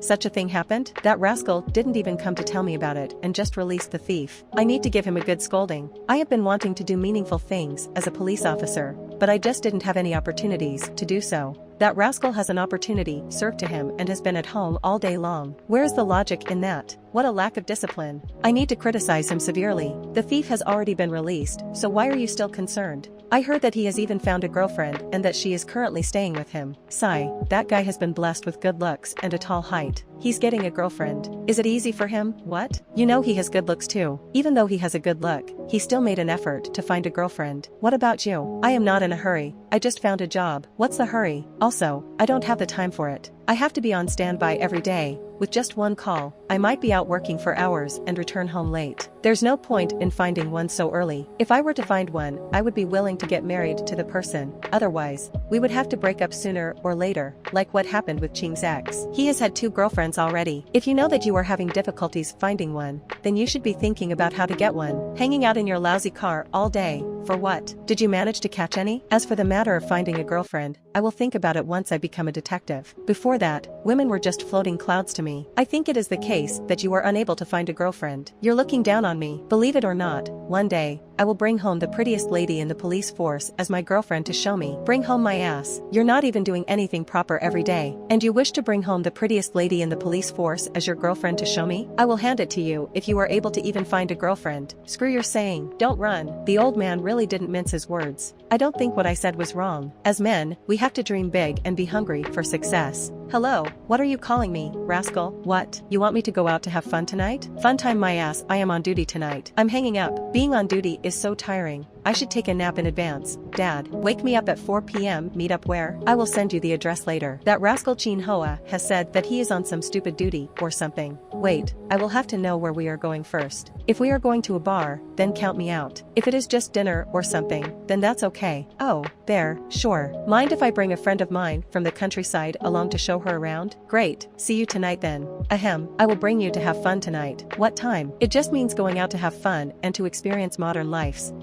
Speaker 1: Such a thing happened? That rascal didn't even come to tell me about it and just released the thief. I need to give him a good scolding. I have been wanting to do meaningful things as a police officer, but I just didn't have any opportunities to do so. That rascal has an opportunity served to him and has been at home all day long. Where's the logic in that? What a lack of discipline. I need to criticize him severely. The thief has already been released, so why are you still concerned? I heard that he has even found a girlfriend and that she is currently staying with him. Sigh, that guy has been blessed with good looks and a tall height. He's getting a girlfriend. Is it easy for him? What? You know he has good looks too. Even though he has a good look, he still made an effort to find a girlfriend. What about you? I am not in a hurry. I just found a job. What's the hurry? Also, I don't have the time for it. I have to be on standby every day. With just one call, I might be out working for hours and return home late. There's no point in finding one so early. If I were to find one, I would be willing to get married to the person. Otherwise, we would have to break up sooner or later, like what happened with Qing's ex. He has had 2 girlfriends already. If you know that you are having difficulties finding one, then you should be thinking about how to get one. Hanging out in your lousy car all day, for what? Did you manage to catch any? As for the matter of finding a girlfriend, I will think about it once I become a detective. Before that, women were just floating clouds to me. I think it is the case that you are unable to find a girlfriend. You're looking down on me. Believe it or not, one day, I will bring home the prettiest lady in the police force as my girlfriend to show me. Bring home my ass. You're not even doing anything proper every day. And you wish to bring home the prettiest lady in the police force as your girlfriend to show me? I will hand it to you if you are able to even find a girlfriend. Screw your saying. Don't run. The old man really didn't mince his words. I don't think what I said was wrong. As men, we have to dream big and be hungry for success. Hello, what are you calling me, rascal? What? You want me to go out to have fun tonight? Fun time my ass, I am on duty tonight. I'm hanging up. Being on duty is so tiring. I should take a nap in advance. Dad, wake me up at 4 p.m. Meet up where? I will send you the address later. That rascal Chin Hoa has said that he is on some stupid duty or something. Wait, I will have to know where we are going first. If we are going to a bar, then count me out. If it is just dinner or something, then that's okay. Oh, there, sure. Mind if I bring a friend of mine from the countryside along to show her around? Great, see you tonight then. Ahem, I will bring you to have fun tonight. What time? It just means going out to have fun and to experience modern lives.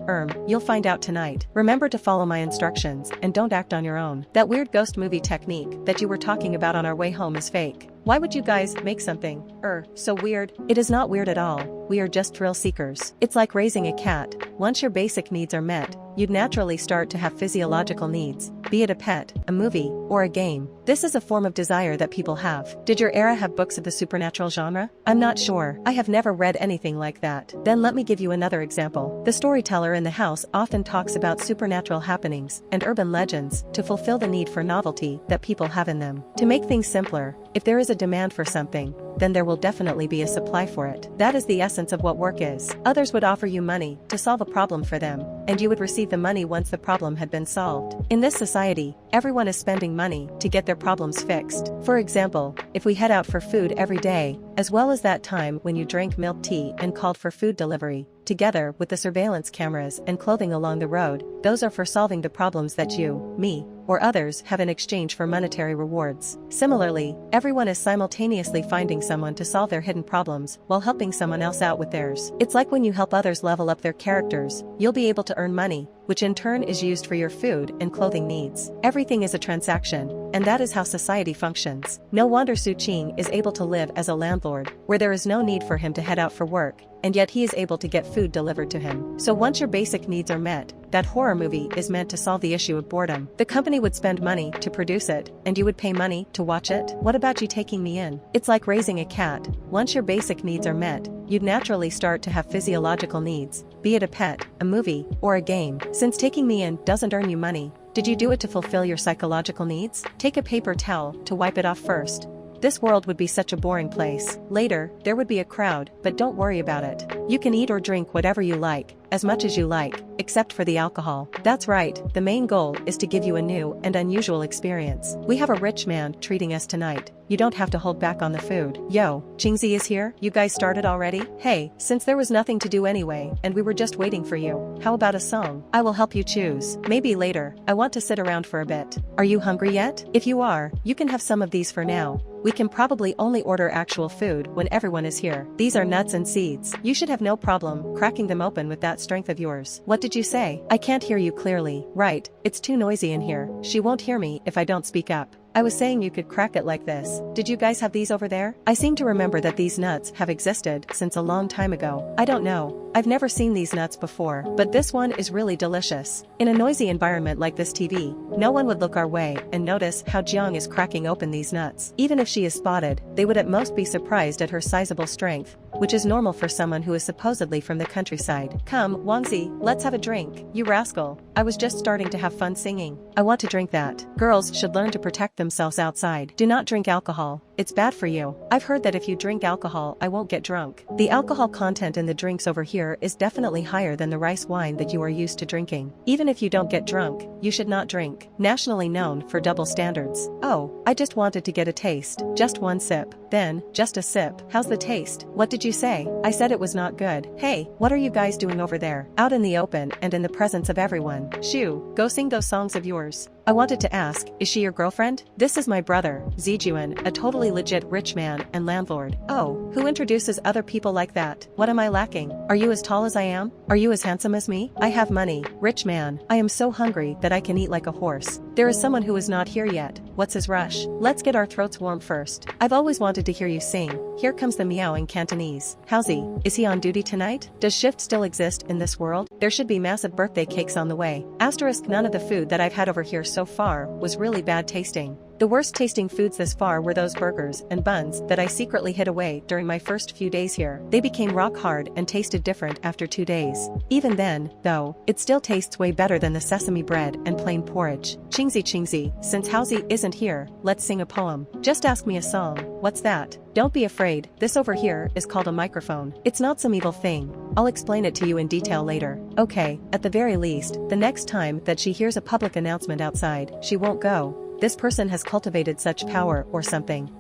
Speaker 1: You'll find out tonight. Remember to follow my instructions and don't act on your own. That weird ghost movie technique that you were talking about on our way home is fake. Why would you guys make something, so weird? It is not weird at all. We are just thrill seekers. It's like raising a cat. Once your basic needs are met, you'd naturally start to have physiological needs, be it a pet, a movie, or a game. This is a form of desire that people have. Did your era have books of the supernatural genre? I'm not sure. I have never read anything like that. Then let me give you another example. The storyteller in the house often talks about supernatural happenings and urban legends to fulfill the need for novelty that people have in them. To make things simpler, if there is a demand for something, then there will definitely be a supply for it. That is the essence of what work is. Others would offer you money to solve a problem for them, and you would receive the money once the problem had been solved. In this society, everyone is spending money to get their problems fixed. For example, if we head out for food every day, as well as that time when you drank milk tea and called for food delivery, together with the surveillance cameras and clothing along the road, those are for solving the problems that you, me, or others have in exchange for monetary rewards. Similarly, everyone is simultaneously finding someone to solve their hidden problems while helping someone else out with theirs. It's like when you help others level up their characters, you'll be able to earn money, which in turn is used for your food and clothing needs. Everything is a transaction, and that is how society functions. No wonder Su Qing is able to live as a landlord, where there is no need for him to head out for work, and yet he is able to get food delivered to him. So once your basic needs are met, that horror movie is meant to solve the issue of boredom. The company would spend money to produce it, and you would pay money to watch it. What about you taking me in? It's like raising a cat. Once your basic needs are met, you'd naturally start to have physiological needs, be it a pet, a movie, or a game. Since taking me in doesn't earn you money, did you do it to fulfill your psychological needs? Take a paper towel to wipe it off first. This world would be such a boring place. Later, there would be a crowd, but don't worry about it. You can eat or drink whatever you like, as much as you like, except for the alcohol. That's right, the main goal is to give you a new and unusual experience. We have a rich man treating us tonight. You don't have to hold back on the food. Yo, Qingzi is here? You guys started already? Hey, since there was nothing to do anyway, and we were just waiting for you, how about a song? I will help you choose. Maybe later. I want to sit around for a bit. Are you hungry yet? If you are, you can have some of these for now. We can probably only order actual food when everyone is here. These are nuts and seeds. You should have no problem cracking them open with that strength of yours. What did you say? I can't hear you clearly. Right, it's too noisy in here. She won't hear me if I don't speak up. I was saying you could crack it like this. Did you guys have these over there? I seem to remember that these nuts have existed since a long time ago. I don't know. I've never seen these nuts before, but this one is really delicious. In a noisy environment like this TV, no one would look our way and notice how Jiang is cracking open these nuts. Even if she is spotted, they would at most be surprised at her sizable strength, which is normal for someone who is supposedly from the countryside. Come, Wangzi, let's have a drink. You rascal. I was just starting to have fun singing. I want to drink that. Girls should learn to protect themselves outside. Do not drink alcohol. It's bad for you. I've heard that if you drink alcohol, I won't get drunk. The alcohol content in the drinks over here is definitely higher than the rice wine that you are used to drinking. Even if you don't get drunk, you should not drink. Nationally known for double standards. Oh, I just wanted to get a taste. Just one sip. Then, just a sip. How's the taste? What did you say? I said it was not good. Hey, what are you guys doing over there? Out in the open and in the presence of everyone. Shoo, go sing those songs of yours. I wanted to ask, is she your girlfriend? This is my brother, Zijuan, a totally legit rich man and landlord. Oh, who introduces other people like that? What am I lacking? Are you as tall as I am? Are you as handsome as me? I have money, rich man. I am so hungry that I can eat like a horse. There is someone who is not here yet. What's his rush? Let's get our throats warm first. I've always wanted to hear you sing. Here comes the meow in Cantonese. Howsy, is he on duty tonight? Does shift still exist in this world? There should be massive birthday cakes on the way. Asterisk none of the food that I've had over here so far was really bad tasting. The worst tasting foods this far were those burgers and buns that I secretly hid away during my first few days here. They became rock hard and tasted different after 2 days. Even then, though, it still tastes way better than the sesame bread and plain porridge. Chingzi chingzi, since Howsy isn't here, let's sing a poem. Just ask me a song. What's that? Don't be afraid, this over here is called a microphone. It's not some evil thing. I'll explain it to you in detail later. Okay, at the very least, the next time that she hears a public announcement outside, she won't go. This person has cultivated such power or something.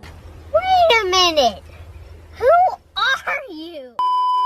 Speaker 2: Wait a minute! Who are you?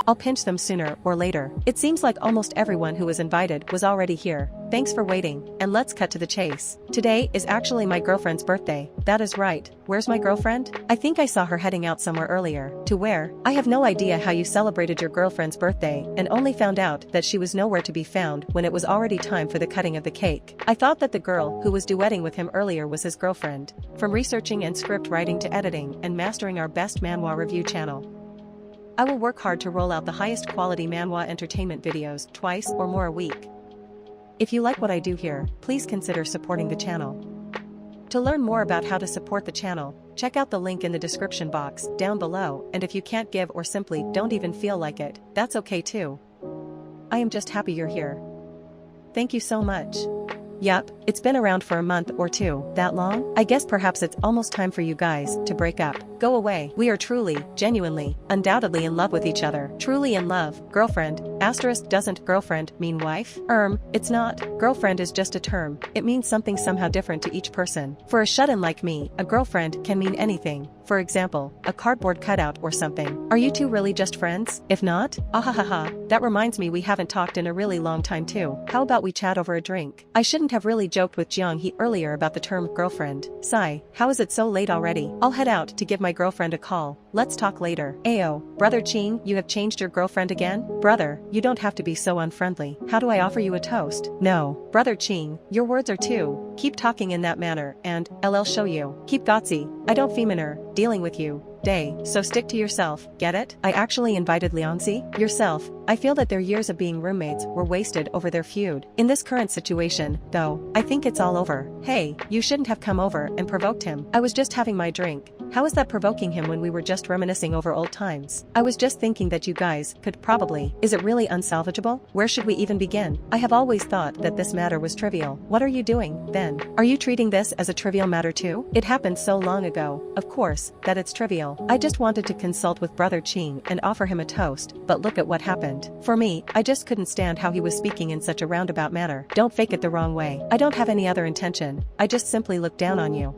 Speaker 1: I'll pinch them sooner or later. It seems like almost everyone who was invited was already here. Thanks for waiting, and let's cut to the chase. Today is actually my girlfriend's birthday. That is right. Where's my girlfriend? I think I saw her heading out somewhere earlier. To where? I have no idea how you celebrated your girlfriend's birthday and only found out that she was nowhere to be found when it was already time for the cutting of the cake. I thought that the girl who was duetting with him earlier was his girlfriend. From researching and script writing to editing and mastering our best manhwa review channel, I will work hard to roll out the highest quality manhwa entertainment videos twice or more a week. If you like what I do here, please consider supporting the channel. To learn more about how to support the channel, check out the link in the description box down below, and if you can't give or simply don't even feel like it, that's okay too. I am just happy you're here. Thank you so much. Yup, it's been around for a month or two. That long? I guess perhaps it's almost time for you guys to break up. Go away. We are truly, genuinely, undoubtedly in love with each other. Truly in love. Girlfriend. Asterisk doesn't girlfriend mean wife? It's not. Girlfriend is just a term. It means something somehow different to each person. For a shut-in like me, a girlfriend can mean anything. For example, a cardboard cutout or something. Are you two really just friends? If not, ahahaha, that reminds me we haven't talked in a really long time too. How about we chat over a drink? I shouldn't have really joked with Jiang He earlier about the term girlfriend. Sigh, how is it so late already? I'll head out to give my girlfriend a call. Let's talk later. Ayo, brother Ching, you have changed your girlfriend again? Brother, you don't have to be so unfriendly. How do I offer you a toast? No. Brother Ching, your words are too. Keep talking in that manner and I'll show you. Keep gotsy. I don't feminer, dealing with you. Day, so stick to yourself, get it? I actually invited Liangzi, yourself. I feel that their years of being roommates were wasted over their feud. In this current situation, though, I think it's all over. Hey, you shouldn't have come over and provoked him. I was just having my drink. How is that provoking him when we were just reminiscing over old times? I was just thinking that you guys could probably. Is it really unsalvageable? Where should we even begin? I have always thought that this matter was trivial. What are you doing, then? Are you treating this as a trivial matter too? It happened so long ago, of course, that it's trivial. I just wanted to consult with Brother Ching and offer him a toast, but look at what happened. For me, I just couldn't stand how he was speaking in such a roundabout manner. Don't fake it the wrong way. I don't have any other intention. I just simply looked down on you.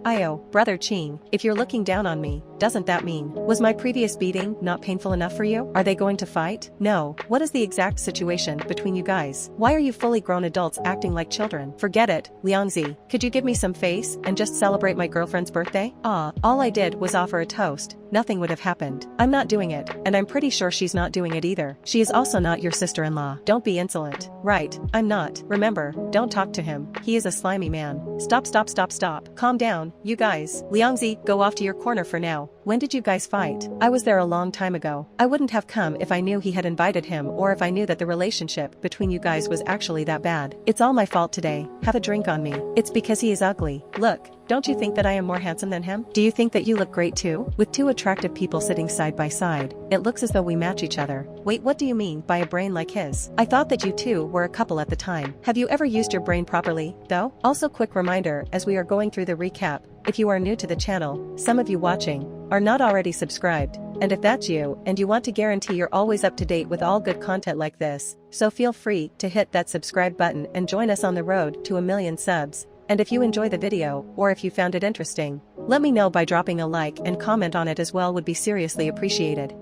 Speaker 1: Io, Brother Ching, if you're looking down on me, doesn't that mean, was my previous beating not painful enough for you? Are they going to fight? No. What is the exact situation between you guys? Why are you fully grown adults acting like children? Forget it, Liangzi, could you give me some face and just celebrate my girlfriend's birthday? All I did was offer a toast. Nothing would have happened. I'm not doing it, and I'm pretty sure she's not doing it either. She is also not your sister-in-law. Don't be insolent. Right, I'm not. Remember, don't talk to him. He is a slimy man. Stop. Calm down, you guys. Liangzi, go off to your corner for now. When did you guys fight? I was there a long time ago. I wouldn't have come if I knew he had invited him or if I knew that the relationship between you guys was actually that bad. It's all my fault today. Have a drink on me. It's because he is ugly. Look. Don't you think that I am more handsome than him? Do you think that you look great too? With two attractive people sitting side by side, it looks as though we match each other. Wait, what do you mean by a brain like his? I thought that you two were a couple at the time. Have you ever used your brain properly, though? Also, quick reminder as we are going through the recap, if you are new to the channel, some of you watching are not already subscribed. And if that's you, and you want to guarantee you're always up to date with all good content like this, so feel free to hit that subscribe button and join us on the road to 1 million subs. And if you enjoy the video, or if you found it interesting, let me know by dropping a like and comment on it as well, would be seriously appreciated.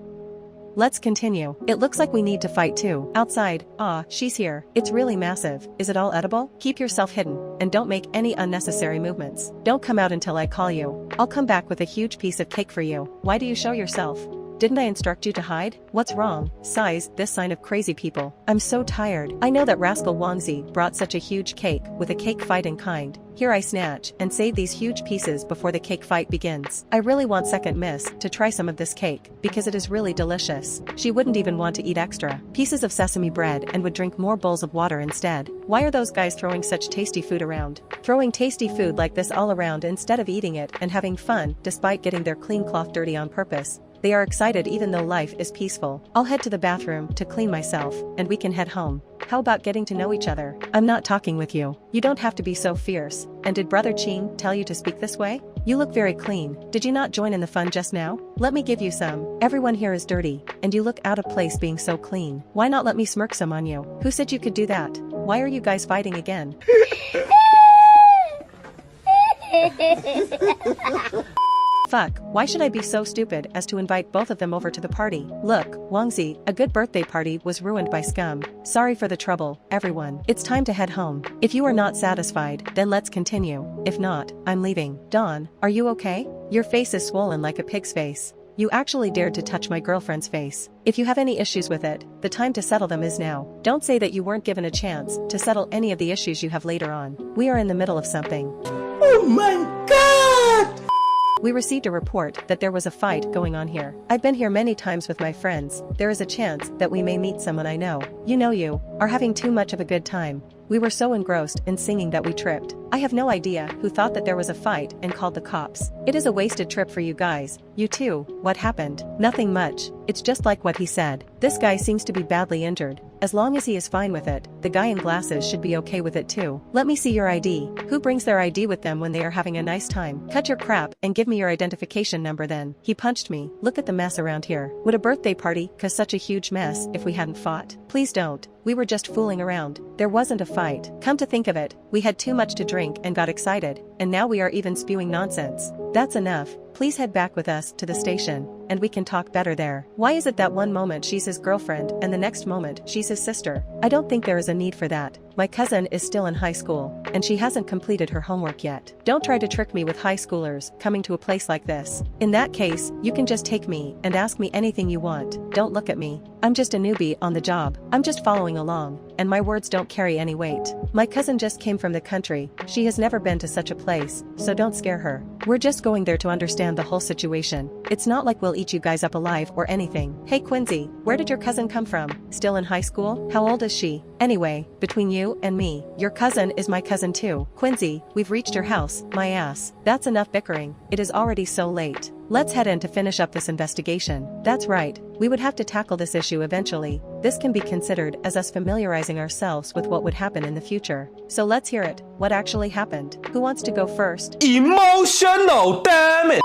Speaker 1: Let's continue. It looks like we need to fight too. Outside, she's here. It's really massive. Is it all edible? Keep yourself hidden, and don't make any unnecessary movements. Don't come out until I call you. I'll come back with a huge piece of cake for you. Why do you show yourself? Didn't I instruct you to hide? What's wrong? Sighs, this sign of crazy people. I'm so tired. I know that rascal Wangzi brought such a huge cake with a cake fight in kind. Here I snatch and save these huge pieces before the cake fight begins. I really want second miss to try some of this cake because it is really delicious. She wouldn't even want to eat extra pieces of sesame bread and would drink more bowls of water instead. Why are those guys throwing such tasty food around? Throwing tasty food like this all around instead of eating it and having fun despite getting their clean cloth dirty on purpose. They are excited even though life is peaceful. I'll head to the bathroom to clean myself and we can head home. How about getting to know each other? I'm not talking with you. You don't have to be so fierce. And did Brother Qing tell you to speak this way? You look very clean. Did you not join in the fun just now? Let me give you some. Everyone here is dirty, and you look out of place being so clean. Why not let me smirk some on you? Who said you could do that? Why are you guys fighting again? Fuck, why should I be so stupid as to invite both of them over to the party? Look, Wangzi, a good birthday party was ruined by scum. Sorry for the trouble, everyone. It's time to head home. If you are not satisfied, then let's continue. If not, I'm leaving. Dawn, are you okay? Your face is swollen like a pig's face. You actually dared to touch my girlfriend's face. If you have any issues with it, the time to settle them is now. Don't say that you weren't given a chance to settle any of the issues you have later on. We are in the middle of something.
Speaker 3: Oh my god!
Speaker 1: We received a report that there was a fight going on here. I've been here many times with my friends. There is a chance that we may meet someone I know. You are having too much of a good time. We were so engrossed in singing that we tripped. I have no idea who thought that there was a fight and called the cops. It is a wasted trip for you guys. You too, what happened? Nothing much. It's just like what he said. This guy seems to be badly injured. As long as he is fine with it, the guy in glasses should be okay with it too. Let me see your ID. Who brings their ID with them when they are having a nice time? Cut your crap and give me your identification number then. He punched me. Look at the mess around here. Would a birthday party cause such a huge mess if we hadn't fought? Please don't. We were just fooling around. There wasn't a fight. Come to think of it, we had too much to drink and got excited, and now we are even spewing nonsense. That's enough. Please head back with us to the station, and we can talk better there. Why is it that one moment she's his girlfriend and the next moment she's his sister? I don't think there is a need for that. My cousin is still in high school, and she hasn't completed her homework yet. Don't try to trick me with high schoolers coming to a place like this. In that case, you can just take me and ask me anything you want. Don't look at me. I'm just a newbie on the job. I'm just following along, and my words don't carry any weight. My cousin just came from the country. She has never been to such a place, so don't scare her. We're just going there to understand the whole situation. It's not like we'll eat you guys up alive or anything. Hey Quincy, where did your cousin come from? Still in high school? How old is she? Anyway, between you and me, your cousin is my cousin too. Quincy, we've reached your house, my ass. That's enough bickering. It is already so late. Let's head in to finish up this investigation. That's right, we would have to tackle this issue eventually. This can be considered as us familiarizing ourselves with what would happen in the future. So let's hear it. What actually happened? Who wants to go first?
Speaker 3: Emotional, damn it!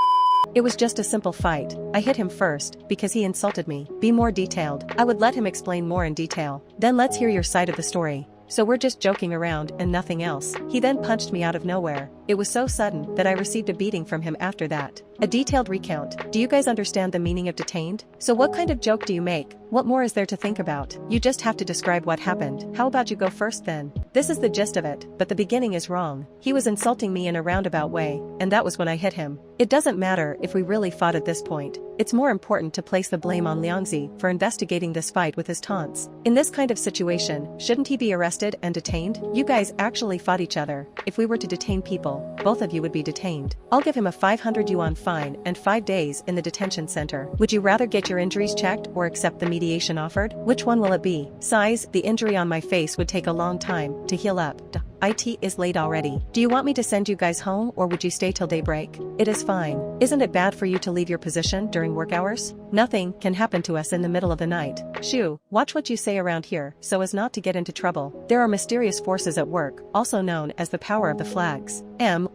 Speaker 1: It was just a simple fight. I hit him first because he insulted me. Be more detailed. I would let him explain more in detail. Then let's hear your side of the story. So we're just joking around and nothing else. He then punched me out of nowhere. It was so sudden that I received a beating from him after that. A detailed recount. Do you guys understand the meaning of detained? So what kind of joke do you make? What more is there to think about? You just have to describe what happened. How about you go first then? This is the gist of it, but the beginning is wrong. He was insulting me in a roundabout way, and that was when I hit him. It doesn't matter if we really fought at this point. It's more important to place the blame on Liangzi for investigating this fight with his taunts. In this kind of situation, shouldn't he be arrested and detained? You guys actually fought each other. If we were to detain people, both of you would be detained. I'll give him a 500 yuan fine and 5 days in the detention center. Would you rather get your injuries checked or accept the mediation offered? Which one will it be? Size, the injury on my face would take a long time to heal up. It is late already. Do you want me to send you guys home or would you stay till daybreak? It is fine. Isn't it bad for you to leave your position during work hours? Nothing can happen to us in the middle of the night. Shoo, watch what you say around here so as not to get into trouble. There are mysterious forces at work, also known as the power of the flags.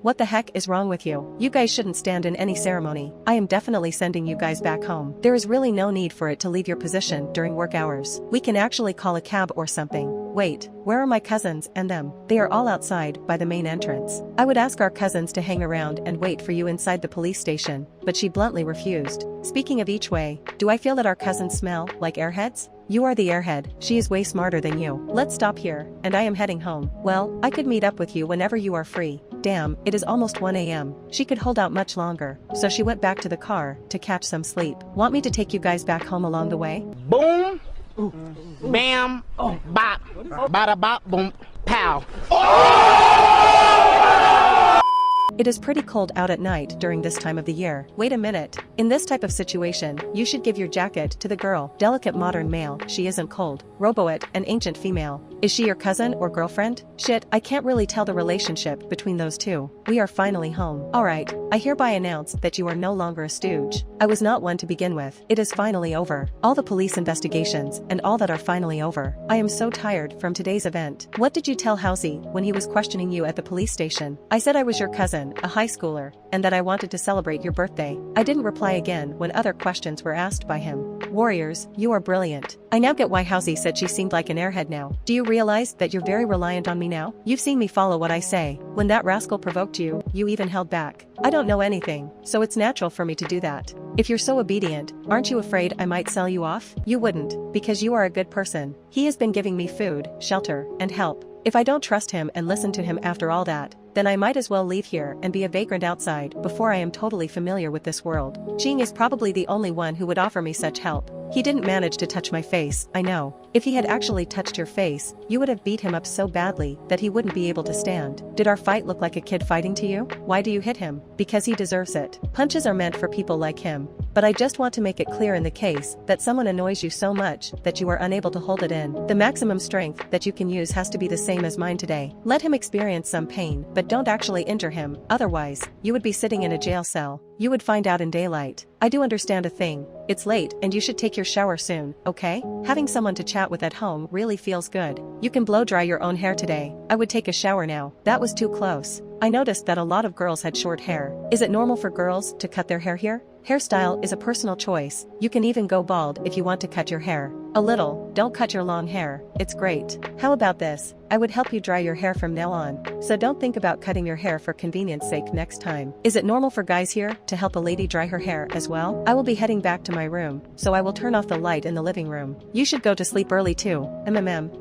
Speaker 1: What the heck is wrong with you? You guys shouldn't stand in any ceremony. I am definitely sending you guys back home. There is really no need for it to leave your position during work hours. We can actually call a cab or something. Wait, where are my cousins and them? They are all outside by the main entrance. I would ask our cousins to hang around and wait for you inside the police station, but she bluntly refused. Speaking of each way, do I feel that our cousins smell like airheads? You are the airhead, she is way smarter than you. Let's stop here, and I am heading home. Well, I could meet up with you whenever you are free. Damn, it is almost 1 a.m. She could hold out much longer, so she went back to the car to catch some sleep. Want me to take you guys back home along the way?
Speaker 4: Boom, bam, bop, bada bop, boom, pow.
Speaker 1: It is pretty cold out at night during this time of the year. Wait a minute. In this type of situation, you should give your jacket to the girl. Delicate modern male, she isn't cold. Roboet, an ancient female. Is she your cousin or girlfriend? Shit, I can't really tell the relationship between those two. We are finally home. Alright, I hereby announce that you are no longer a stooge. I was not one to begin with. It is finally over. All the police investigations and all that are finally over. I am so tired from today's event. What did you tell Housey when he was questioning you at the police station? I said I was your cousin, a high schooler, and that I wanted to celebrate your birthday. I didn't reply again when other questions were asked by him. Warriors, you are brilliant. I now get why Housey said she seemed like an airhead now. Do you realize that you're very reliant on me now? You've seen me follow what I say. When that rascal provoked you, you even held back. I don't know anything, so it's natural for me to do that. If you're so obedient, aren't you afraid I might sell you off? You wouldn't, because you are a good person. He has been giving me food, shelter, and help. If I don't trust him and listen to him after all that, then I might as well leave here and be a vagrant outside before I am totally familiar with this world. Jing is probably the only one who would offer me such help. He didn't manage to touch my face, I know. If he had actually touched your face, you would have beat him up so badly that he wouldn't be able to stand. Did our fight look like a kid fighting to you? Why do you hit him? Because he deserves it. Punches are meant for people like him. But I just want to make it clear in the case that someone annoys you so much that you are unable to hold it in. The maximum strength that you can use has to be the same as mine today. Let him experience some pain, but don't actually injure him, otherwise, you would be sitting in a jail cell. You would find out in daylight. I do understand a thing. It's late and you should take your shower soon, okay? Having someone to chat with at home really feels good. You can blow dry your own hair today. I would take a shower now. That was too close. I noticed that a lot of girls had short hair. Is it normal for girls to cut their hair here? Hairstyle is a personal choice. You can even go bald if you want to cut your hair. A little, don't cut your long hair. It's great. How about this? I would help you dry your hair from now on. So don't think about cutting your hair for convenience sake next time. Is it normal for guys here to help a lady dry her hair as well? I will be heading back to my room, so I will turn off the light in the living room. You should go to sleep early too.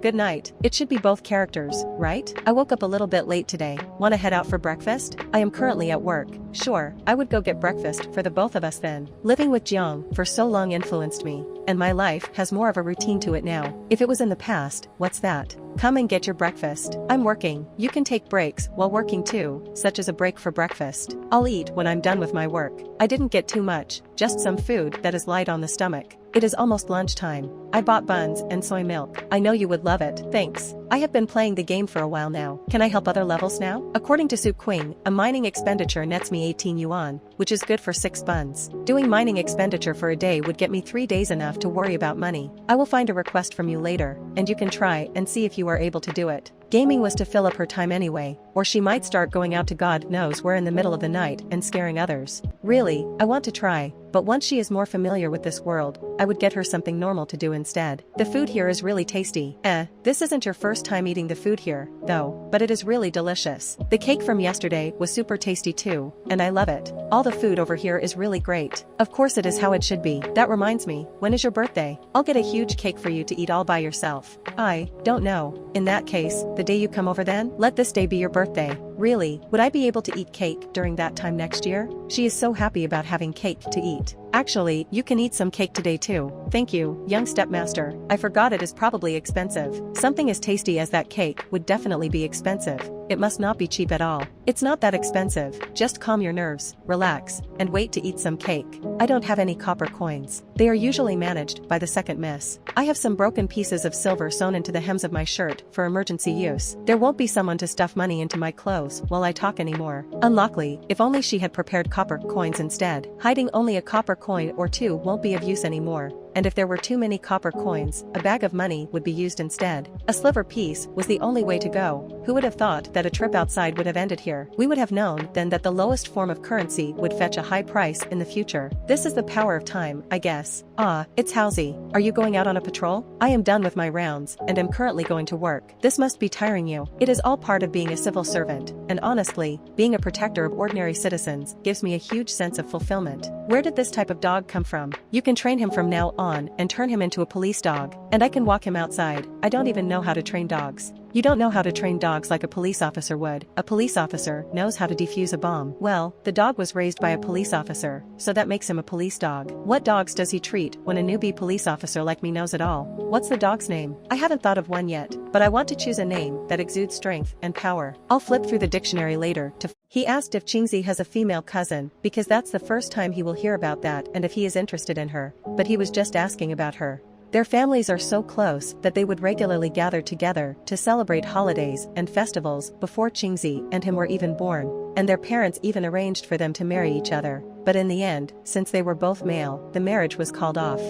Speaker 1: Good night. It should be both characters, right? I woke up a little bit late today. Wanna head out for breakfast? I am currently at work. Sure, I would go get breakfast for the both of us then. Living with Jiang for so long influenced me, and my life has more of a routine to it now. If it was in the past, what's that? Come and get your breakfast. I'm working. You can take breaks while working too, such as a break for breakfast. I'll eat when I'm done with my work. I didn't get too much, just some food that is light on the stomach. It is almost lunchtime. I bought buns and soy milk. I know you would love it. Thanks. I have been playing the game for a while now. Can I help other levels now? According to Su Qing, a mining expenditure nets me 18 yuan, which is good for 6 buns. Doing mining expenditure for a day would get me 3 days enough to worry about money. I will find a request from you later, and you can try and see if you are able to do it. Gaming was to fill up her time anyway, or she might start going out to God knows where in the middle of the night and scaring others. Really, I want to try, but once she is more familiar with this world, I would get her something normal to do instead. The food here is really tasty. This isn't your first time eating the food here, though, but it is really delicious. The cake from yesterday was super tasty too, and I love it. All the food over here is really great. Of course it is how it should be. That reminds me, when is your birthday? I'll get a huge cake for you to eat all by yourself. I don't know. In that case, the day you come over then, let this day be your birthday. Really, would I be able to eat cake during that time next year? She is so happy about having cake to eat. Actually, you can eat some cake today too. Thank you, young stepmaster. I forgot it is probably expensive. Something as tasty as that cake would definitely be expensive. It must not be cheap at all. It's not that expensive. Just calm your nerves, relax, and wait to eat some cake. I don't have any copper coins. They are usually managed by the second miss. I have some broken pieces of silver sewn into the hems of my shirt for emergency use. There won't be someone to stuff money into my clothes while I talk anymore. Unluckily, if only she had prepared copper coins instead. Hiding only a copper coin or two won't be of use anymore. and if there were too many copper coins, a bag of money would be used instead. A sliver piece was the only way to go. Who would have thought that a trip outside would have ended here? We would have known then that the lowest form of currency would fetch a high price in the future. This is the power of time, I guess. Ah, it's Halsey. Are you going out on a patrol? I am done with my rounds, and am currently going to work. This must be tiring you. It is all part of being a civil servant, and honestly, being a protector of ordinary citizens gives me a huge sense of fulfillment. Where did this type of dog come from? You can train him from now on and turn him into a police dog, and I can walk him outside. I don't even know how to train dogs. You don't know how to train dogs like a police officer would. A police officer knows how to defuse a bomb. Well, the dog was raised by a police officer, so that makes him a police dog. What dogs does he treat when a newbie police officer like me knows it all? What's the dog's name? I haven't thought of one yet, but I want to choose a name that exudes strength and power. I'll flip through the dictionary later to. He asked if Qingzi has a female cousin, because that's the first time he will hear about that, and if he is interested in her. But he was just asking about her. Their families are so close that they would regularly gather together to celebrate holidays and festivals before Qingzi and him were even born, and their parents even arranged for them to marry each other. But in the end, since they were both male, the marriage was called off.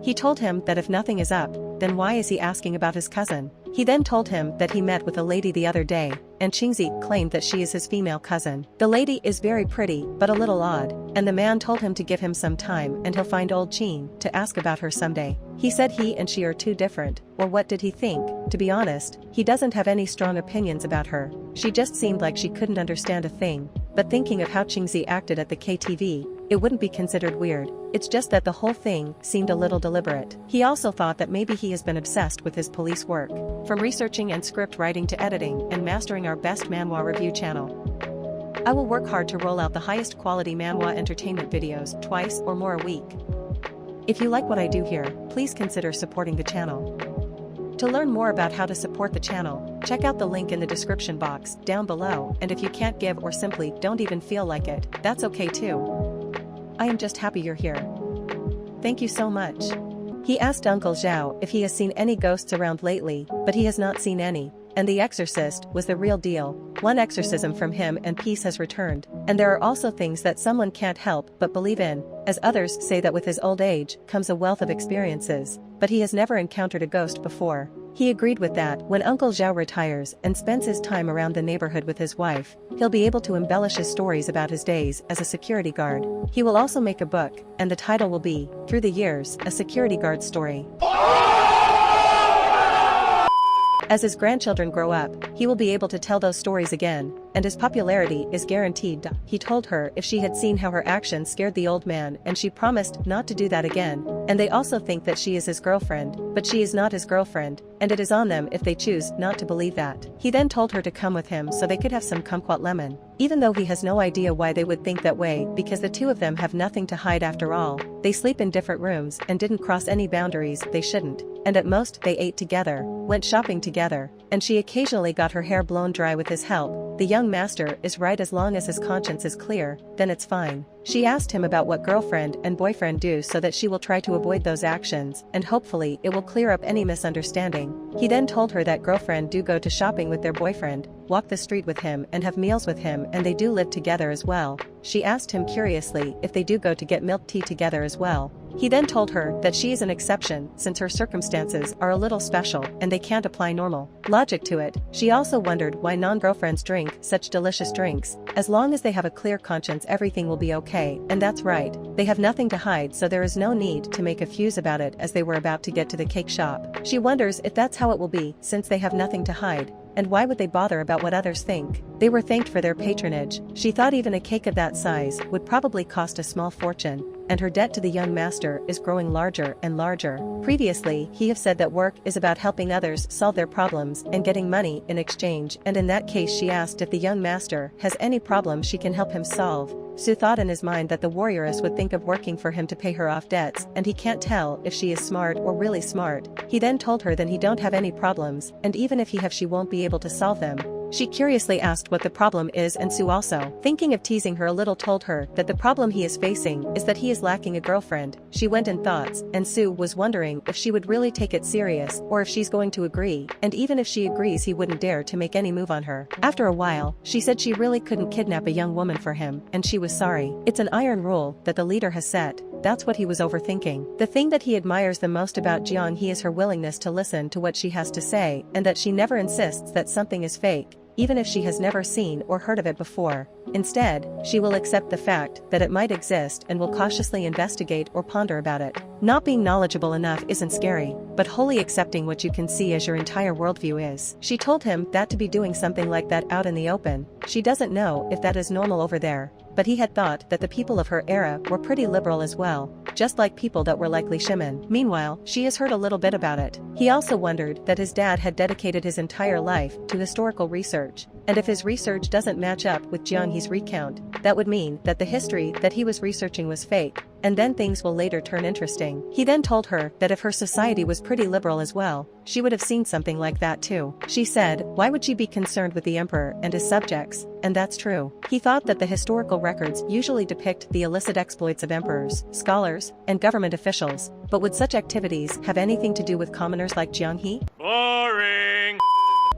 Speaker 1: He told him that if nothing is up, then why is he asking about his cousin? He then told him that he met with a lady the other day, and Qingzi claimed that she is his female cousin. The lady is very pretty, but a little odd, and the man told him to give him some time and he'll find old Qing to ask about her someday. He said he and she are too different, or what did he think? To be honest, he doesn't have any strong opinions about her. She just seemed like she couldn't understand a thing, but thinking of how Qingzi acted at the KTV, it wouldn't be considered weird. It's just that the whole thing seemed a little deliberate. He also thought that maybe he has been obsessed with his police work. From researching and script writing to editing and mastering our best manhwa review channel, I will work hard to roll out the highest quality manhwa entertainment videos twice or more a week. If you like what I do here, please consider supporting the channel. To learn more about how to support the channel, check out the link in the description box down below, and if you can't give or simply don't even feel like it, that's okay too. I am just happy you're here. Thank you so much. He asked Uncle Zhao if he has seen any ghosts around lately, but he has not seen any. And The Exorcist was the real deal. One exorcism from him and peace has returned. And there are also things that someone can't help but believe in, as others say that with his old age comes a wealth of experiences, but he has never encountered a ghost before. He agreed with that. When Uncle Zhao retires and spends his time around the neighborhood with his wife, he'll be able to embellish his stories about his days as a security guard. He will also make a book, and the title will be, Through the Years, a Security Guard Story. As his grandchildren grow up, he will be able to tell those stories again, and his popularity is guaranteed. He told her if she had seen how her actions scared the old man and she promised not to do that again, and they also think that she is his girlfriend, but she is not his girlfriend, and it is on them if they choose not to believe that. He then told her to come with him so they could have some kumquat lemon, even though he has no idea why they would think that way because the two of them have nothing to hide after all. They sleep in different rooms and didn't cross any boundaries they shouldn't, and at most they ate together, went shopping together, and she occasionally got her hair blown dry with his help. The young master is right as long as his conscience is clear, then it's fine. She asked him about what girlfriend and boyfriend do so that she will try to avoid those actions, and hopefully it will clear up any misunderstanding. He then told her that girlfriend do go to shopping with their boyfriend, walk the street with him and have meals with him, and they do live together as well. She asked him curiously if they do go to get milk tea together as well. He then told her that she is an exception since her circumstances are a little special and they can't apply normal logic to it. She also wondered why non-girlfriends drink such delicious drinks. As long as they have a clear conscience everything will be okay, and that's right. They have nothing to hide, so there is no need to make a fuse about it as they were about to get to the cake shop. She wonders if that's how it will be since they have nothing to hide. And why would they bother about what others think? They were thanked for their patronage. She thought even a cake of that size would probably cost a small fortune, and her debt to the young master is growing larger and larger. Previously, he have said that work is about helping others solve their problems and getting money in exchange, and in that case she asked if the young master has any problem she can help him solve. Su thought in his mind that the warrioress would think of working for him to pay her off debts, and he can't tell if she is smart or really smart. He then told her that he don't have any problems, and even if he have she won't be able to solve them. She curiously asked what the problem is, and Sue, also thinking of teasing her a little, told her that the problem he is facing is that he is lacking a girlfriend. She went in thoughts, and Sue was wondering if she would really take it serious or if she's going to agree, and even if she agrees he wouldn't dare to make any move on her. After a while, she said she really couldn't kidnap a young woman for him, and she was sorry. It's an iron rule that the leader has set. That's what he was overthinking. The thing that he admires the most about Jiang He is her willingness to listen to what she has to say, and that she never insists that something is fake, even if she has never seen or heard of it before. Instead, she will accept the fact that it might exist and will cautiously investigate or ponder about it. Not being knowledgeable enough isn't scary, but wholly accepting what you can see as your entire worldview is. She told him that to be doing something like that out in the open, she doesn't know if that is normal over there, but he had thought that the people of her era were pretty liberal as well, just like people that were likely shaman. Meanwhile, she has heard a little bit about it. He also wondered that his dad had dedicated his entire life to historical research, and if his research doesn't match up with Jiang He's recount, that would mean that the history that he was researching was fake, and then things will later turn interesting. He then told her that if her society was pretty liberal as well, she would have seen something like that too. She said, why would she be concerned with the emperor and his subjects? And that's true. He thought that the historical records usually depict the illicit exploits of emperors, scholars, and government officials, but would such activities have anything to do with commoners like Jiang He?
Speaker 3: Boring.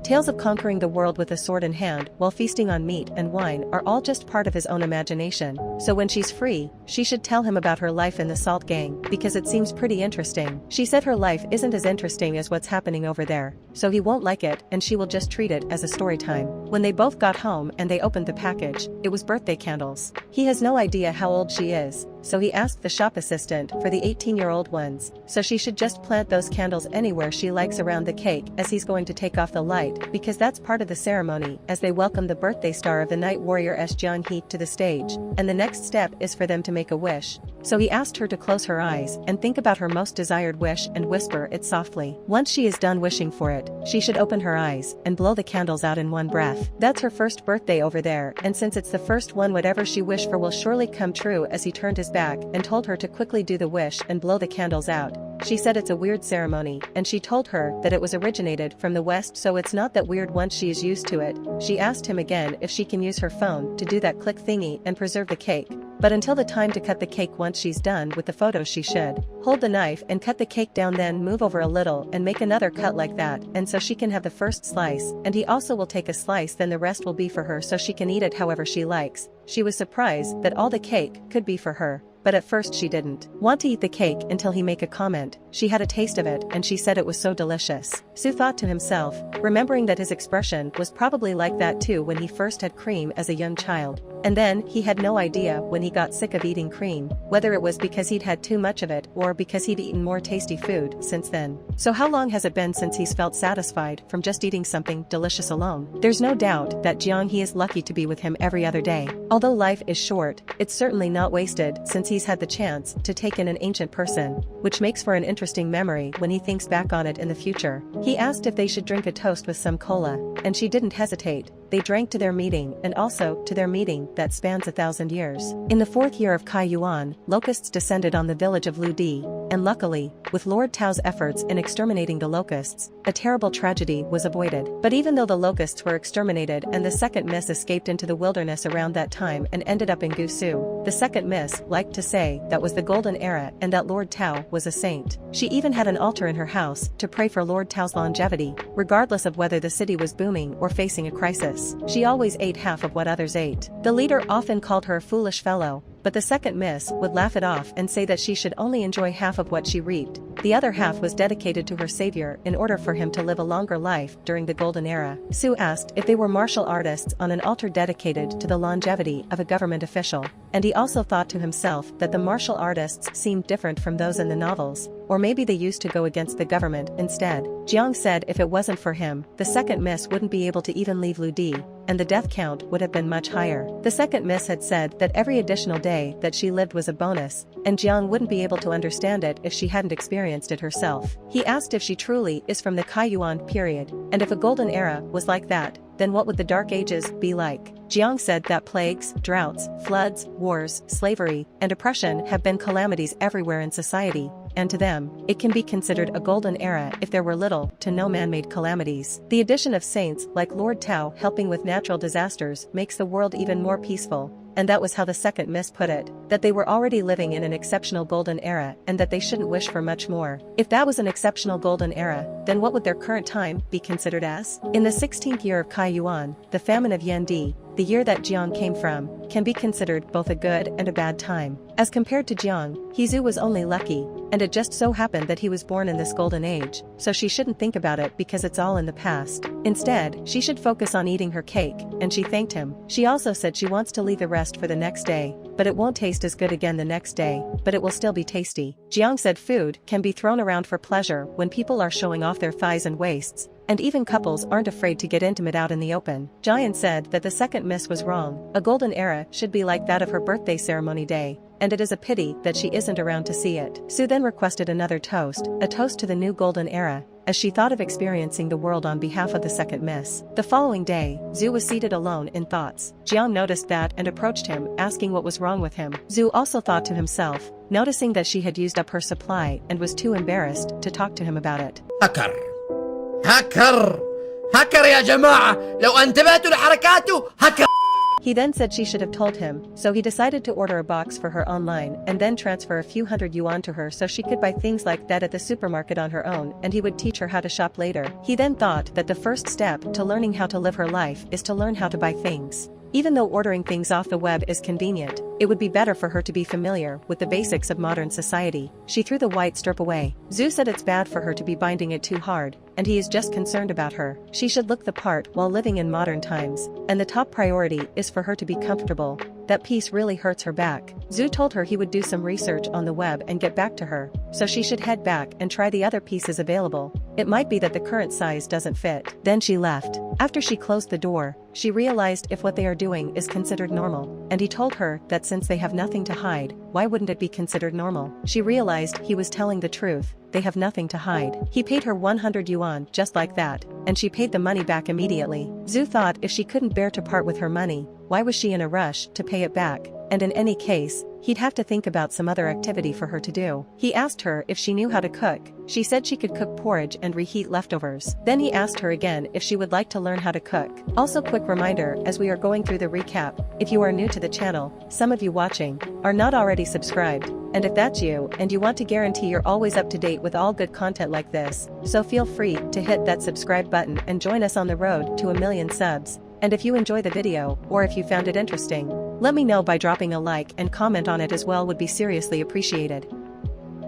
Speaker 1: Tales of conquering the world with a sword in hand while feasting on meat and wine are all just part of his own imagination, so when she's free, she should tell him about her life in the Salt Gang, because it seems pretty interesting. She said her life isn't as interesting as what's happening over there, so he won't like it and she will just treat it as a story time. When they both got home and they opened the package, it was birthday candles. He has no idea how old she is, so he asked the shop assistant for the 18-year-old ones, so she should just plant those candles anywhere she likes around the cake as he's going to take off the light, because that's part of the ceremony as they welcome the birthday star of the night warrior Jiang He to the stage, and the next step is for them to make a wish. So he asked her to close her eyes and think about her most desired wish and whisper it softly. Once she is done wishing for it, she should open her eyes and blow the candles out in one breath. That's her first birthday over there, and since it's the first one, whatever she wished for will surely come true. As he turned his back and told her to quickly do the wish and blow the candles out, she said it's a weird ceremony, and she told her that it was originated from the West, so it's not that weird once she is used to it. She asked him again if she can use her phone to do that click thingy and preserve the cake, but until the time to cut the cake, once she's done with the photos, she should hold the knife and cut the cake down, then move over a little and make another cut like that, and so she can have the first slice, and he also will take a slice, then the rest will be for her so she can eat it however she likes. She was surprised that all the cake could be for her, but at first she didn't want to eat the cake until he make a comment. She had a taste of it and she said it was so delicious. Sue thought to himself, remembering that his expression was probably like that too when he first had cream as a young child. And then he had no idea when he got sick of eating cream, whether it was because he'd had too much of it or because he'd eaten more tasty food since then. So how long has it been since he's felt satisfied from just eating something delicious alone? There's no doubt that Jiang He is lucky to be with him every other day. Although life is short, it's certainly not wasted since he's had the chance to take in an ancient person, which makes for an interesting memory when he thinks back on it in the future. He asked if they should drink a toast with some cola, and she didn't hesitate. They drank to their meeting and also to their meeting that spans 1,000 years. In the 4th year of Kai Yuan, locusts descended on the village of Ludi, and luckily, with Lord Tao's efforts in exterminating the locusts, a terrible tragedy was avoided. But even though the locusts were exterminated and the second miss escaped into the wilderness around that time and ended up in Gusu, the second miss liked to say that was the golden era and that Lord Tao was a saint. She even had an altar in her house to pray for Lord Tao's longevity, regardless of whether the city was booming or facing a crisis. She always ate half of what others ate. The leader often called her a foolish fellow, but the second miss would laugh it off and say that she should only enjoy half of what she reaped. The other half was dedicated to her savior in order for him to live a longer life during the golden era. Sue asked if they were martial artists on an altar dedicated to the longevity of a government official, and he also thought to himself that the martial artists seemed different from those in the novels, or maybe they used to go against the government instead. Jiang said if it wasn't for him, the second miss wouldn't be able to even leave Ludi, and the death count would have been much higher. The second miss had said that every additional day that she lived was a bonus, and Jiang wouldn't be able to understand it if she hadn't experienced it herself. He asked if she truly is from the Kai Yuan period, and if a golden era was like that, then what would the Dark Ages be like? Jiang said that plagues, droughts, floods, wars, slavery, and oppression have been calamities everywhere in society, and to them, it can be considered a golden era if there were little to no man-made calamities. The addition of saints like Lord Tao helping with natural disasters makes the world even more peaceful. And that was how the second miss put it, that they were already living in an exceptional golden era and that they shouldn't wish for much more. If that was an exceptional golden era, then what would their current time be considered as? In the 16th year of Kai Yuan, the famine of Yendi, the year that Jiang came from, can be considered both a good and a bad time. As compared to Jiang, Zhu was only lucky, and it just so happened that he was born in this golden age, so she shouldn't think about it because it's all in the past. Instead, she should focus on eating her cake, and she thanked him. She also said she wants to leave the rest for the next day, but it won't taste as good again the next day, but it will still be tasty. Jiang said food can be thrown around for pleasure when people are showing off their thighs and waists, and even couples aren't afraid to get intimate out in the open. Giant said that the second miss was wrong. A golden era should be like that of her birthday ceremony day, and it is a pity that she isn't around to see it. Sue then requested another toast, a toast to the new golden era, as she thought of experiencing the world on behalf of the second miss. The following day, Zhu was seated alone in thoughts. Jiang noticed that and approached him, asking what was wrong with him. Zhu also thought to himself, noticing that she had used up her supply and was too embarrassed to talk to him about it.
Speaker 5: هكر هكر يا جماعة لو انتبهتوا لحركاته هكر.
Speaker 1: He then said she should have told him, so he decided to order a box for her online and then transfer a few hundred yuan to her so she could buy things like that at the supermarket on her own and he would teach her how to shop later. He then thought that the first step to learning how to live her life is to learn how to buy things. Even though ordering things off the web is convenient, it would be better for her to be familiar with the basics of modern society. She threw the white strip away. Zhu said it's bad for her to be binding it too hard, and he is just concerned about her. She should look the part while living in modern times, and the top priority is for her to be comfortable. That piece really hurts her back. Zhu told her he would do some research on the web and get back to her, so she should head back and try the other pieces available. It might be that the current size doesn't fit. Then she left. After she closed the door, she realized if what they are doing is considered normal, and he told her that since they have nothing to hide, why wouldn't it be considered normal? She realized he was telling the truth. They have nothing to hide. He paid her 100 yuan just like that, and she paid the money back immediately. Zhu thought if she couldn't bear to part with her money, why was she in a rush to pay it back? And in any case, he'd have to think about some other activity for her to do. He asked her if she knew how to cook. She said she could cook porridge and reheat leftovers. Then he asked her again if she would like to learn how to cook. Also, quick reminder as we are going through the recap, if you are new to the channel, some of you watching are not already subscribed. And if that's you and you want to guarantee you're always up to date with all good content like this, so feel free to hit that subscribe button and join us on the road to 1 million subs. And if you enjoy the video, or if you found it interesting, let me know by dropping a like and comment on it as well, would be seriously appreciated.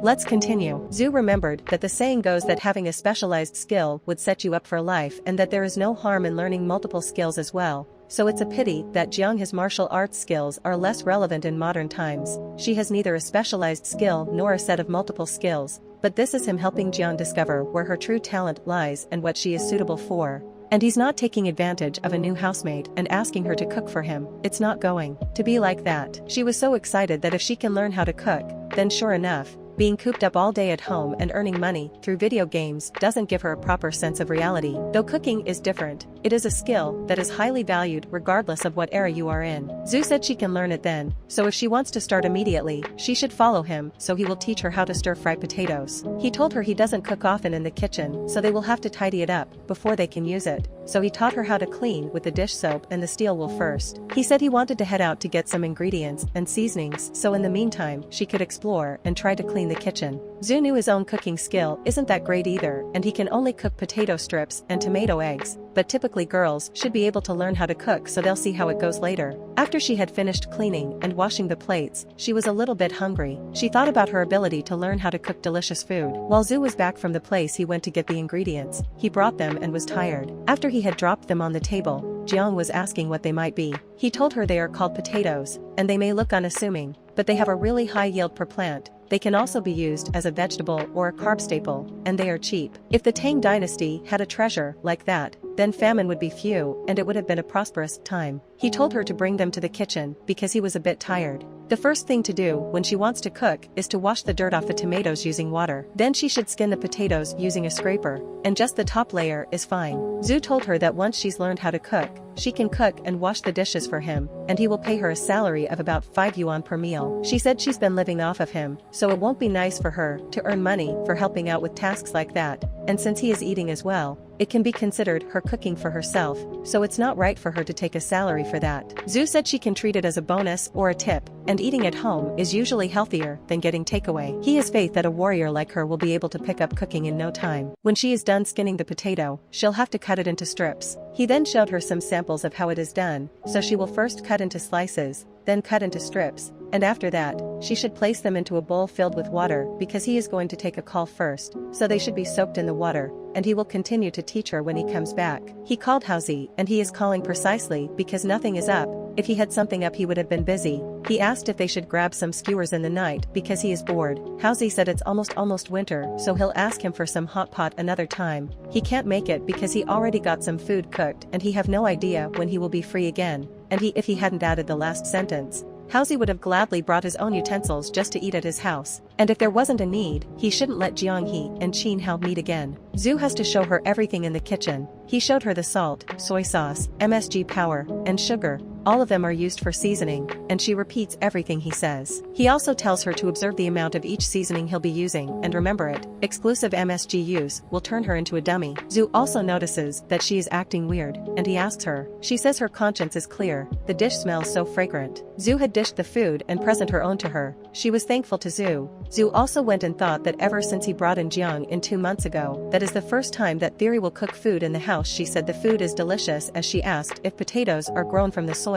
Speaker 1: Let's continue. Zhu remembered that the saying goes that having a specialized skill would set you up for life and that there is no harm in learning multiple skills as well. So it's a pity that Jiang's martial arts skills are less relevant in modern times. She has neither a specialized skill nor a set of multiple skills, but this is him helping Jiang discover where her true talent lies and what she is suitable for. And he's not taking advantage of a new housemate and asking her to cook for him. It's not going to be like that. She was so excited that if she can learn how to cook, then sure enough, being cooped up all day at home and earning money through video games doesn't give her a proper sense of reality. Though cooking is different, it is a skill that is highly valued regardless of what era you are in. Zhu said she can learn it then, so if she wants to start immediately, she should follow him so he will teach her how to stir-fry potatoes. He told her he doesn't cook often in the kitchen, so they will have to tidy it up before they can use it. So he taught her how to clean with the dish soap and the steel wool first. He said he wanted to head out to get some ingredients and seasonings, so in the meantime she could explore and try to clean the kitchen. Zhu knew his own cooking skill isn't that great either, and he can only cook potato strips and tomato eggs, but typically girls should be able to learn how to cook so they'll see how it goes later. After she had finished cleaning and washing the plates, she was a little bit hungry. She thought about her ability to learn how to cook delicious food. While Zhu was back from the place he went to get the ingredients, he brought them and was tired. After he had dropped them on the table, Jiang was asking what they might be. He told her they are called potatoes, and they may look unassuming, but they have a really high yield per plant. They can also be used as a vegetable or a carb staple, and they are cheap. If the Tang dynasty had a treasure like that, then famine would be few and it would have been a prosperous time. He told her to bring them to the kitchen because he was a bit tired. The first thing to do when she wants to cook is to wash the dirt off the tomatoes using water. Then she should skin the potatoes using a scraper, and just the top layer is fine. Zhu told her that once she's learned how to cook, she can cook and wash the dishes for him, and he will pay her a salary of about 5 yuan per meal. She said she's been living off of him, so it won't be nice for her to earn money for helping out with tasks like that, and since he is eating as well, it can be considered her cooking for herself, so it's not right for her to take a salary for that. Zhu said she can treat it as a bonus or a tip, and eating at home is usually healthier than getting takeaway. He has faith that a warrior like her will be able to pick up cooking in no time. When she is done skinning the potato, she'll have to cut it into strips. He then showed her some samples of how it is done, so she will first cut into slices, then cut into strips, and after that, she should place them into a bowl filled with water because he is going to take a call first, so they should be soaked in the water, and he will continue to teach her when he comes back. He called Hauzi, and he is calling precisely because nothing is up. If he had something up he would have been busy. He asked if they should grab some skewers in the night because he is bored. Hauzi said it's almost winter, so he'll ask him for some hot pot another time. He can't make it because he already got some food cooked and he have no idea when he will be free again, and if he hadn't added the last sentence, Hauzi would have gladly brought his own utensils just to eat at his house, and if there wasn't a need, he shouldn't let Jianghe and Qin Hao meet again. Zhu has to show her everything in the kitchen. He showed her the salt, soy sauce, MSG powder, and sugar. All of them are used for seasoning, and she repeats everything he says. He also tells her to observe the amount of each seasoning he'll be using and remember it. Exclusive MSG use will turn her into a dummy. Zhu also notices that she is acting weird, and he asks her. She says her conscience is clear. The dish smells so fragrant. Zhu had dished the food and present her own to her. She was thankful to Zhu. Zhu also went and thought that ever since he brought in Jiang in 2 months ago, that is the first time that Theory will cook food in the house. She said the food is delicious as she asked if potatoes are grown from the soil.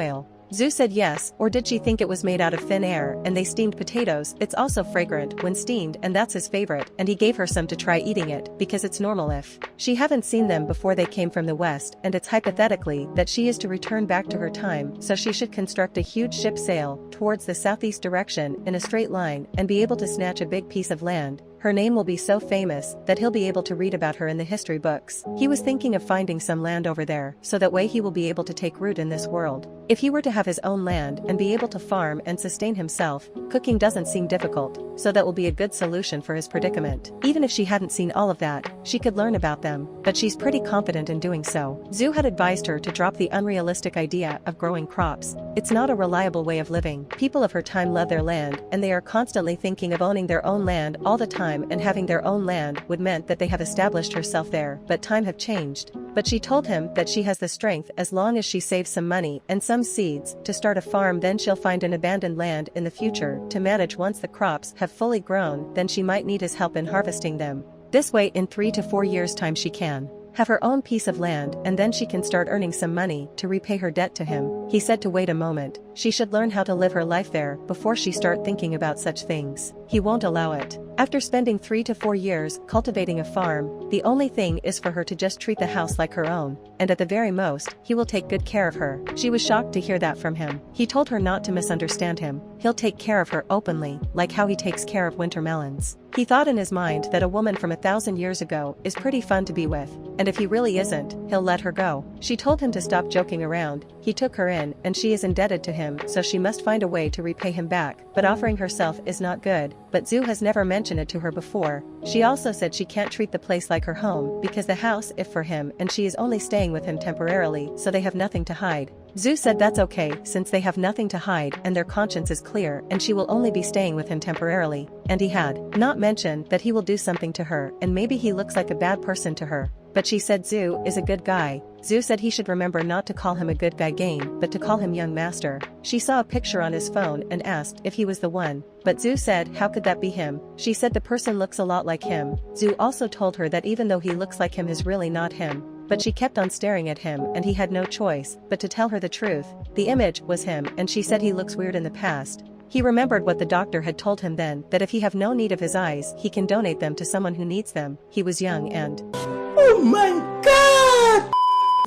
Speaker 1: Zhu said yes, or did she think it was made out of thin air and they steamed potatoes? It's also fragrant when steamed and that's his favorite, and he gave her some to try eating it because it's normal if she haven't seen them before they came from the west, and it's hypothetically that she is to return back to her time, so she should construct a huge ship sail towards the southeast direction in a straight line and be able to snatch a big piece of land. Her name will be so famous that he'll be able to read about her in the history books. He was thinking of finding some land over there, so that way he will be able to take root in this world. If he were to have his own land and be able to farm and sustain himself, cooking doesn't seem difficult, so that will be a good solution for his predicament. Even if she hadn't seen all of that, she could learn about them, but she's pretty confident in doing so. Zhu had advised her to drop the unrealistic idea of growing crops. It's not a reliable way of living. People of her time love their land, and they are constantly thinking of owning their own land all the time, and having their own land would meant that they have established herself there, but time have changed. But she told him that she has the strength as long as she saves some money and some seeds to start a farm, then she'll find an abandoned land in the future to manage. Once the crops have fully grown, then she might need his help in harvesting them. This way in 3 to 4 years' time she can have her own piece of land, and then she can start earning some money to repay her debt to him. He said to wait a moment. She should learn how to live her life there before she start thinking about such things. He won't allow it. After spending 3 to 4 years cultivating a farm, the only thing is for her to just treat the house like her own, and at the very most, he will take good care of her. She was shocked to hear that from him. He told her not to misunderstand him. He'll take care of her openly, like how he takes care of winter melons. He thought in his mind that a woman from 1,000 years ago is pretty fun to be with, and if he really isn't, he'll let her go. She told him to stop joking around. He took her in, and she is indebted to him, so she must find a way to repay him back, but offering herself is not good. But Zhu has never mentioned it to her before. She also said she can't treat the place like her home because the house is for him and she is only staying with him temporarily, so they have nothing to hide. Zhu said that's okay since they have nothing to hide and their conscience is clear, and she will only be staying with him temporarily, and he had not mentioned that he will do something to her and maybe he looks like a bad person to her. But she said Zhu is a good guy. Zhu said he should remember not to call him a good guy again, but to call him young master. She saw a picture on his phone and asked if he was the one. But Zhu said how could that be him? She said the person looks a lot like him. Zhu also told her that even though he looks like him is really not him. But she kept on staring at him and he had no choice but to tell her the truth. The image was him, and she said he looks weird in the past. He remembered what the doctor had told him then, that if he have no need of his eyes he can donate them to someone who needs them. He was young and
Speaker 3: Oh my god!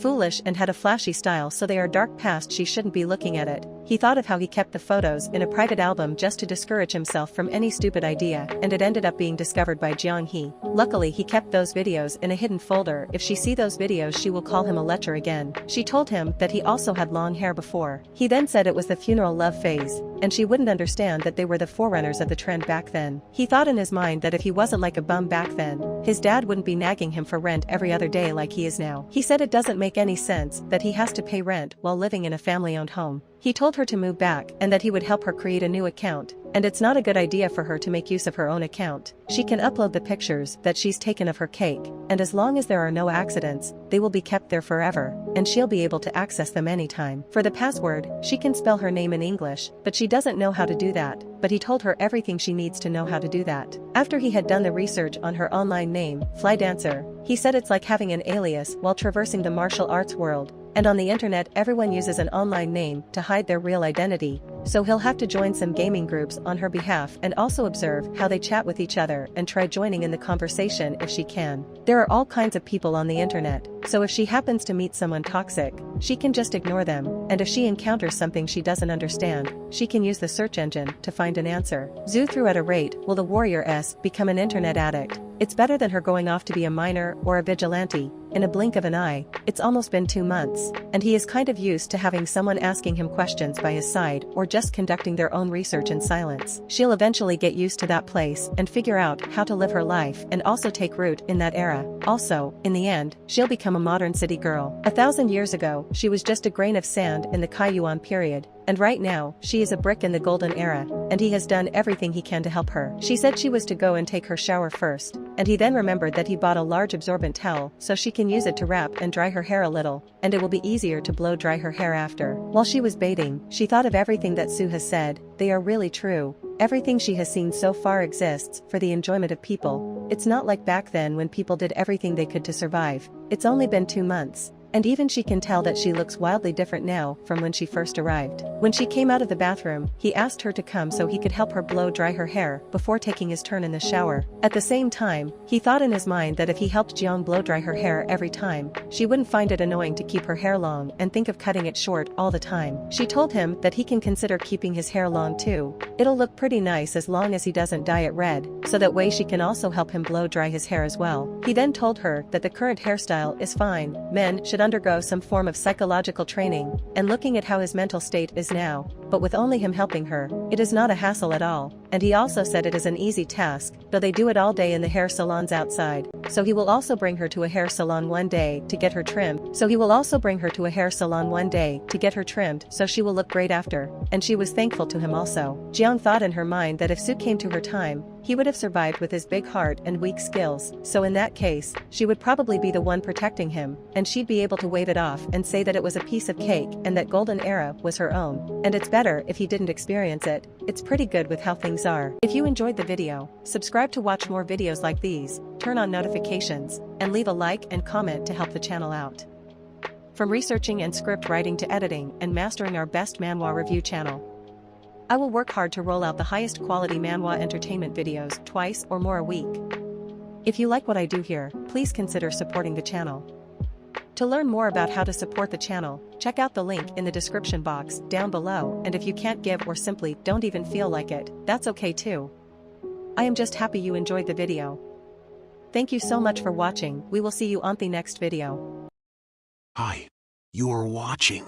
Speaker 1: foolish and had a flashy style, so they are dark past. She shouldn't be looking at it. he thought of how he kept the photos in a private album just to discourage himself from any stupid idea, and it ended up being discovered by Jiang-hee. Luckily he kept those videos in a hidden folder. If she see those videos she will call him a lecher again. She told him that he also had long hair before. He then said it was the funeral love phase, and she wouldn't understand that they were the forerunners of the trend back then. He thought in his mind that if he wasn't like a bum back then, his dad wouldn't be nagging him for rent every other day like he is now. He said it doesn't make any sense that he has to pay rent while living in a family-owned home. He told her to move back and that he would help her create a new account, and it's not a good idea for her to make use of her own account. She can upload the pictures that she's taken of her cake, and as long as there are no accidents, they will be kept there forever, and she'll be able to access them anytime. For the password, she can spell her name in English, but she doesn't know how to do that, but he told her everything she needs to know how to do that. After he had done the research on her online name, Fly Dancer, he said it's like having an alias while traversing the martial arts world, and on the internet everyone uses an online name to hide their real identity, so he'll have to join some gaming groups on her behalf and also observe how they chat with each other and try joining in the conversation if she can. There are all kinds of people on the internet, so if she happens to meet someone toxic, she can just ignore them, and if she encounters something she doesn't understand, she can use the search engine to find an answer. Zhu threw at a rate, will the warrior S become an internet addict? It's better than her going off to be a miner or a vigilante. In a blink of an eye, it's almost been 2 months, and he is kind of used to having someone asking him questions by his side or just conducting their own research in silence. She'll eventually get used to that place and figure out how to live her life and also take root in that era. Also, in the end, she'll become a modern city girl. 1,000 years ago, she was just a grain of sand in the Kaiyuan period, and right now, she is a brick in the golden era, and he has done everything he can to help her. She said she was to go and take her shower first, and he then remembered that he bought a large absorbent towel so she can use it to wrap and dry her hair a little, and it will be easier to blow dry her hair after. While she was bathing, she thought of everything that Sue has said. They are really true. Everything she has seen so far exists for the enjoyment of people. It's not like back then when people did everything they could to survive. It's only been 2 months. And even she can tell that she looks wildly different now from when she first arrived. When she came out of the bathroom, he asked her to come so he could help her blow dry her hair before taking his turn in the shower. At the same time, he thought in his mind that if he helped Jiang blow dry her hair every time, she wouldn't find it annoying to keep her hair long and think of cutting it short all the time. She told him that he can consider keeping his hair long too. It'll look pretty nice as long as he doesn't dye it red, so that way she can also help him blow dry his hair as well. He then told her that the current hairstyle is fine. Men should undergo some form of psychological training, and looking at how his mental state is now, but with only him helping her, it is not a hassle at all. And he also said it is an easy task, though they do it all day in the hair salons outside, so he will also bring her to a hair salon one day to get her trimmed, so she will look great after, and she was thankful to him also. Jiang thought in her mind that if Sue came to her time, he would have survived with his big heart and weak skills, so in that case, she would probably be the one protecting him, and she'd be able to wave it off and say that it was a piece of cake and that golden era was her own, and it's better if he didn't experience it. It's pretty good with how things are. If you enjoyed the video, subscribe to watch more videos like these, turn on notifications, and leave a like and comment to help the channel out. From researching and script writing to editing and mastering our best manhwa review channel, I will work hard to roll out the highest quality manhwa entertainment videos twice or more a week. If you like what I do here, please consider supporting the channel. To learn more about how to support the channel, check out the link in the description box down below, and if you can't give or simply don't even feel like it, that's okay too. I am just happy you enjoyed the video. Thank you so much for watching. We will see you on the next video.
Speaker 6: Hi, you are watching